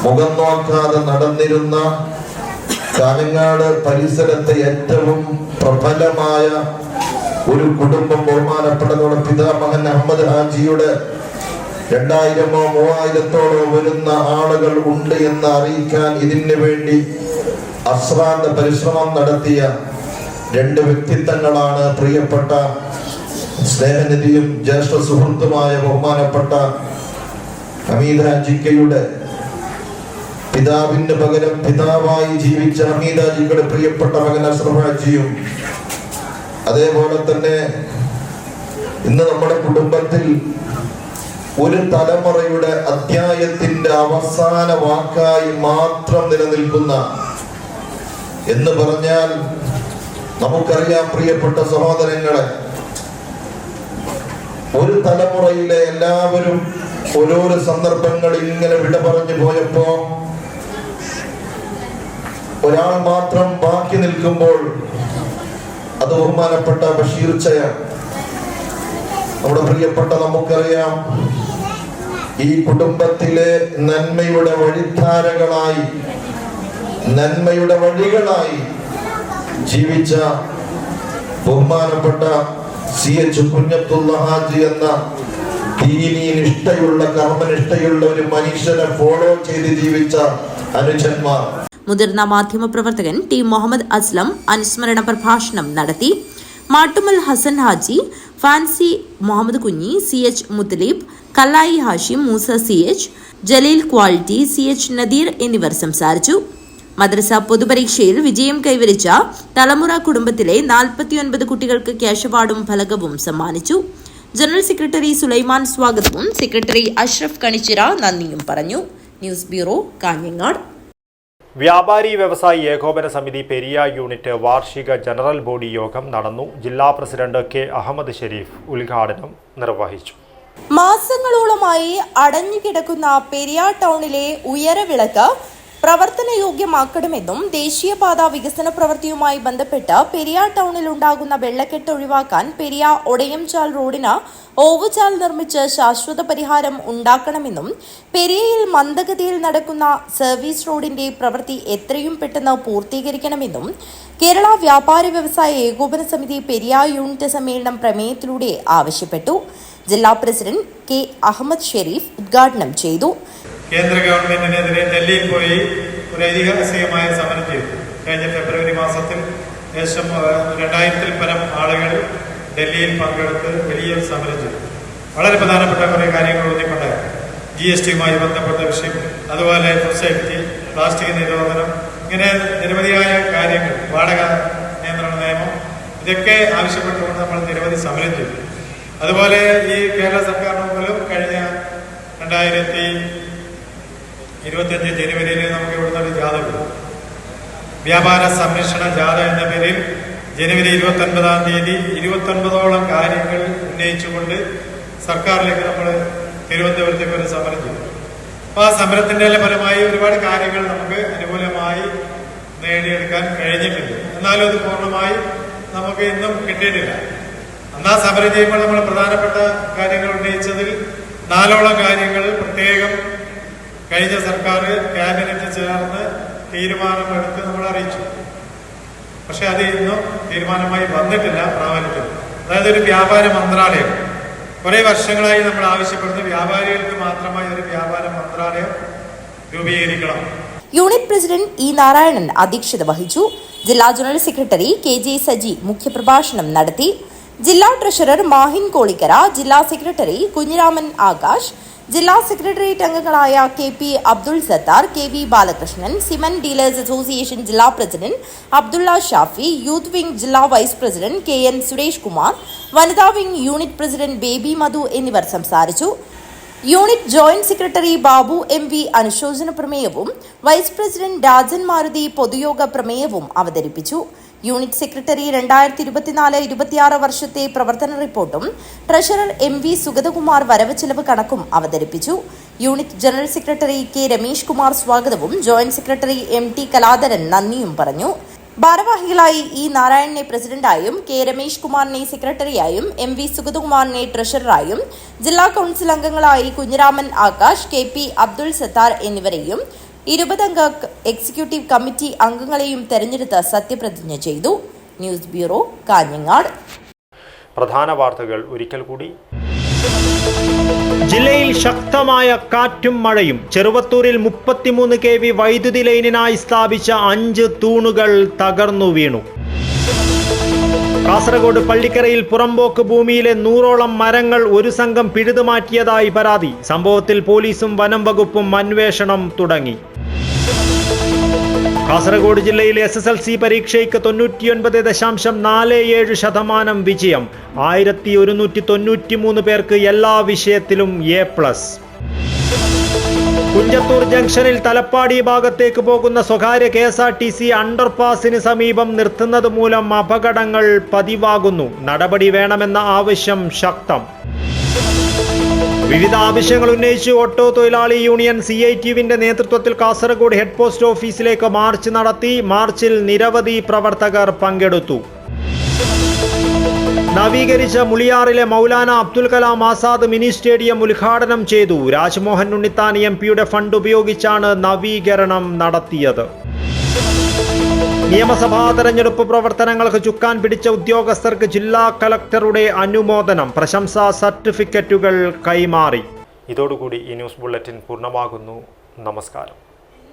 മുഖം നോക്കാതെ നടന്നിരുന്ന കാഞ്ഞങ്ങാട് പരിസരത്തെ ഏറ്റവും പ്രബലമായ ഒരു കുടുംബം ബഹുമാനപ്പെടുന്ന പിതാമഹൻ അഹമ്മദ് ഹാജിയുടെ 2000-ഓ 3000-ഓ വരുന്ന ആളുകൾ ഉണ്ട് എന്ന് അറിയിക്കാൻ ഇതിനു വേണ്ടി അശ്രാന്ത പരിശ്രമം നടത്തിയ 2 വ്യക്തിത്വങ്ങളാണ് പ്രിയപ്പെട്ട സ്നേഹനിധിയും ജ്യേഷ്ഠ സുഹൃത്തുമായ ബഹുമാനപ്പെട്ട ഹമീദ് ഹാജിക്കയുടെ പിതാവിന് പകരം പിതാവായി ജീവിച്ച ഹമീദ് ഹാജിക്കയുടെ പ്രിയപ്പെട്ട മകൻ അഷ്റഫ് ഹാജിയും, അതേപോലെ തന്നെ ഇന്ന് നമ്മുടെ കുടുംബത്തിൽ ഒരു തലമുറയുടെ അധ്യായത്തിന്റെ അവസാന വാക്കായി മാത്രം നിലനിൽക്കുന്ന എന്ന് പറഞ്ഞാൽ നമുക്കറിയാം പ്രിയപ്പെട്ട സഹോദരങ്ങളെ, ഒരു തലമുറയിലെ എല്ലാവരും ഓരോരോ സന്ദർഭങ്ങളിൽ ഇങ്ങനെ വിട പറഞ്ഞു പോയപ്പോ ഒരാൾ മാത്രം ബാക്കി നിൽക്കുമ്പോൾ അത് ബഹുമാനപ്പെട്ട ബഷീർ ചയാണ്. നമ്മുടെ പ്രിയപ്പെട്ട നമുക്കറിയാം, ഈ കുടുംബത്തിലെ നന്മയുടെ വഴിധാരകളായി, നന്മയുടെ വഴികളായി ജീവിച്ച ബഹുമാനപ്പെട്ട CH കുഞ്ഞബ്ദുള്ള ഹാജി എന്ന ദീനീ നിഷ്ഠയുള്ള കർമ്മനിഷ്ഠയുള്ള ഒരു മനുഷ്യനെ ഫോളോ ചെയ്ത് ജീവിച്ച അനുജന്മാർ. മുതിർന്ന മാധ്യമപ്രവർത്തകൻ T മുഹമ്മദ് അസ്ലം അനുസ്മരണ പ്രഭാഷണം നടത്തി. Mattummal Hasan Haji, fancy Muhammad Kunhi, CH Muthaleeb, Kallayi Hashim, Moosa CH, Jaleel quality, CH Nadeer എന്നിവർ സംസാരിച്ചു. മദ്രസ പൊതുപരീക്ഷയിൽ വിജയം കൈവരിച്ച തലമുറ കുടുംബത്തിലെ 49 കുട്ടികൾക്ക് ക്യാഷ് അവാർഡും ഫലകവും സമ്മാനിച്ചു. ജനറൽ സെക്രട്ടറി സുലൈമാൻ സ്വാഗതവും സെക്രട്ടറി അഷ്റഫ് കണിച്ചിറ നന്ദിയും പറഞ്ഞു. News bureau, Kanhangad. വ്യാപാരി വ്യവസായി ഏകോപന സമിതി പെരിയ യൂണിറ്റ് വാർഷിക ജനറൽ ബോഡി യോഗം നടന്നു. ജില്ലാ പ്രസിഡന്റ് K അഹമ്മദ് ഷെരീഫ് ഉദ്ഘാടനം നിർവഹിച്ചു. മാസങ്ങളോളമായി അടഞ്ഞുകിടക്കുന്ന പെരിയ ടൗണിലെ ഉയരവിളക്ക് പ്രവർത്തനയോഗ്യമാക്കണമെന്നും ദേശീയപാത വികസന പ്രവൃത്തിയുമായി ബന്ധപ്പെട്ട് പെരിയ ടൗണിൽ ഉണ്ടാകുന്ന വെള്ളക്കെട്ട് ഒഴിവാക്കാൻ പെരിയ ഒടയംചാൽ റോഡിന് ഓവുചാൽ നിർമ്മിച്ച് ശാശ്വത പരിഹാരം ഉണ്ടാക്കണമെന്നും പെരിയയിൽ മന്ദഗതിയിൽ നടക്കുന്ന സർവീസ് റോഡിന്റെ പ്രവൃത്തി എത്രയും പെട്ടെന്ന് പൂർത്തീകരിക്കണമെന്നും കേരള വ്യാപാര വ്യവസായ ഏകോപന സമിതി പെരിയ യൂണിറ്റ് സമ്മേളനം പ്രമേയത്തിലൂടെ ആവശ്യപ്പെട്ടു. ജില്ലാ പ്രസിഡന്റ് കെ അഹമ്മദ് ഷെരീഫ് ഉദ്ഘാടനം ചെയ്തു. കേന്ദ്ര ഗവൺമെന്റിനെതിരെ ഡൽഹിയിൽ പോയി ഒരു ഐതിഹാസികമായ സമരം ചെയ്തു. കഴിഞ്ഞ ഫെബ്രുവരി മാസത്തിൽ ഏകദേശം 2000-ൽ പരം ആളുകൾ ഡൽഹിയിൽ പങ്കെടുത്ത് വലിയ സമരം ചെയ്തു. വളരെ പ്രധാനപ്പെട്ട കുറേ കാര്യങ്ങൾ ഊന്നിക്കൊണ്ടായിരുന്നു. GSTയുമായി ബന്ധപ്പെട്ട വിഷയം, അതുപോലെ ഫുഡ് സേഫ്റ്റി, പ്ലാസ്റ്റിക് നിരോധനം, ഇങ്ങനെ നിരവധിയായ കാര്യങ്ങൾ, വാടക നിയന്ത്രണ നിയമം, ഇതൊക്കെ ആവശ്യപ്പെട്ടുകൊണ്ട് നമ്മൾ നിരവധി സമരം ചെയ്തു. അതുപോലെ ഈ കേരള സർക്കാരിന് പോലും കഴിഞ്ഞ 2025 ജനുവരിയിൽ നമുക്ക് ഇവിടുന്ന് ഒരു ജാഥ കൊടുത്തു. വ്യാപാര സംരക്ഷണ ജാഥ എന്ന പേരിൽ ജനുവരി 29-ാം തീയതി 29ഓളം കാര്യങ്ങൾ ഉന്നയിച്ചുകൊണ്ട് സർക്കാരിലേക്ക് നമ്മൾ തിരുവനന്തപുരത്തേക്ക് ഒരു സമരം ചെയ്തു. അപ്പോൾ ആ സമരത്തിന്റെ ഫലമായി ഒരുപാട് കാര്യങ്ങൾ നമുക്ക് അനുകൂലമായി നേടിയെടുക്കാൻ കഴിഞ്ഞിട്ടുണ്ട്. എന്നാലും അത് പൂർണ്ണമായി നമുക്ക് ഇന്നും കിട്ടിയിട്ടില്ല. അന്നാ സമരം ചെയ്യുമ്പോൾ നമ്മൾ പ്രധാനപ്പെട്ട കാര്യങ്ങൾ ഉന്നയിച്ചതിൽ 4ഓളം കാര്യങ്ങൾ പ്രത്യേകം കഴിഞ്ഞ സർക്കാർ ക്യാബിനറ്റ് ചേർന്ന് തീരുമാനമെടുത്ത് നമ്മൾ അറിയിച്ചു. പക്ഷെ അത് ഇന്നും തീരുമാനമായി വന്നിട്ടില്ല, പ്രാബല്യത്തിൽ. അതായത് ഒരു വ്യാപാര മന്ത്രാലയം. കുറെ വർഷങ്ങളായി നമ്മൾ ആവശ്യപ്പെടുന്ന വ്യാപാരികൾക്ക് മാത്രമായി ഒരു വ്യാപാര മന്ത്രാലയം രൂപീകരിക്കണം. യൂണിറ്റ് പ്രസിഡന്റ് ഇ നാരായണൻ അധ്യക്ഷത വഹിച്ചു. ജില്ലാ ജനറൽ സെക്രട്ടറി KJ സജി മുഖ്യപ്രഭാഷണം നടത്തി. ജില്ലാ ട്രഷറർ മാഹിൻ കോളിക്കര, ജില്ലാ സെക്രട്ടറി കുഞ്ഞിരാമൻ ആകാശ്, ജില്ലാ സെക്രട്ടേറിയറ്റ് അംഗങ്ങളായ KP Abdul Sathar, KV Balakrishnan, cement dealers association ജില്ലാ president Abdulla Shafi, youth wing ജില്ലാ vice president KN Suresh Kumar, വനിതാ wing unit president Baby Madhu എന്നിവർ സംസാരിച്ചു. Unit joint secretary Babu MV അനുശോചന പ്രമേയവും വൈസ് പ്രസിഡന്റ് രാജൻ മാരുതി പൊതുയോഗ പ്രമേയവും അവതരിപ്പിച്ചു. യൂണിറ്റ് സെക്രട്ടറി 2024-26 വർഷത്തെ പ്രവർത്തന റിപ്പോർട്ടും ട്രഷറർ MV സുഗതകുമാർ വരവ് ചെലവ് കണക്കും അവതരിപ്പിച്ചു. Unit general secretary K Ramesh Kumar സ്വാഗതവും ജോയിന്റ് സെക്രട്ടറി MT കലാധരൻ നന്ദിയും പറഞ്ഞു. ഭാരവാഹികളായി ഇ നാരായണനെ പ്രസിഡന്റായും K രമേഷ് കുമാറിനെ സെക്രട്ടറിയായും MV സുഗതകുമാറിനെ ട്രഷററായും ജില്ലാ കൌൺസിൽ അംഗങ്ങളായി കുഞ്ഞിരാമൻ ആകാശ്, KP അബ്ദുൾ സത്താർ എന്നിവരെയും 20-അംഗ എക്സിക്യൂട്ടീവ് കമ്മിറ്റി അംഗങ്ങളെയും തെരഞ്ഞെടുത്ത് സത്യപ്രതിജ്ഞ ചെയ്തു. News bureau, Kanhangad. പ്രധാന വാർത്തകൾ ഒരിക്കൽ കൂടി. ജില്ലയിൽ ശക്തമായ കാറ്റും മഴയും. ചെറുവത്തൂരിൽ 33 kV വൈദ്യുതി ലൈനിനായി സ്ഥാപിച്ച 5 തൂണുകൾ തകർന്നു വീണു. കാസർഗോഡ് പള്ളിക്കരയിൽ പുറമ്പോക്ക് ഭൂമിയിലെ 100ഓളം മരങ്ങൾ ഒരു സംഘം പിഴുതുമാറ്റിയതായി പരാതി. സംഭവത്തിൽ പോലീസും വനം വകുപ്പും അന്വേഷണം തുടങ്ങി. കാസർഗോഡ് ജില്ലയിൽ SSLC പരീക്ഷയ്ക്ക് 99.47% വിജയം. 1193 പേർക്ക് എല്ലാ വിഷയത്തിലും A+. കുഞ്ചത്തൂർ ജംഗ്ഷനിൽ തലപ്പാടി ഭാഗത്തേക്ക് പോകുന്ന സ്വകാര്യ KSRTC അണ്ടർപാസിന് സമീപം നിർത്തുന്നത് മൂലം അപകടങ്ങൾ പതിവാകുന്നു. നടപടി വേണമെന്ന ആവശ്യം ശക്തം. വിവിധ ആവശ്യങ്ങൾ ഉന്നയിച്ച് ഓട്ടോ തൊഴിലാളി യൂണിയൻ CITUവിന്റെ നേതൃത്വത്തിൽ കാസർഗോഡ് ഹെഡ് പോസ്റ്റ് ഓഫീസിലേക്ക് മാർച്ച് നടത്തി. മാർച്ചിൽ നിരവധി പ്രവർത്തകർ പങ്കെടുത്തു. നവീകരിച്ച മുളിയാറിലെ മൗലാന അബ്ദുൽ കലാം ആസാദ് മിനി സ്റ്റേഡിയം ഉദ്ഘാടനം ചെയ്തു. രാജ്മോഹൻ ഉണ്ണിത്താൻ MP ഫണ്ട് ഉപയോഗിച്ചാണ് നവീകരണം നടത്തിയത്. നിയമസഭാ തെരഞ്ഞെടുപ്പ് പ്രവർത്തനങ്ങൾക്ക് ചുക്കാൻ പിടിച്ച ഉദ്യോഗസ്ഥർക്ക് ജില്ലാ കളക്ടറുടെ അനുമോദനം. പ്രശംസാ സർട്ടിഫിക്കറ്റുകൾ കൈമാറി. ഇതോടുകൂടി ഈ ന്യൂസ് ബുള്ളറ്റിൻ പൂർണ്ണമാകുന്നു. നമസ്കാരം.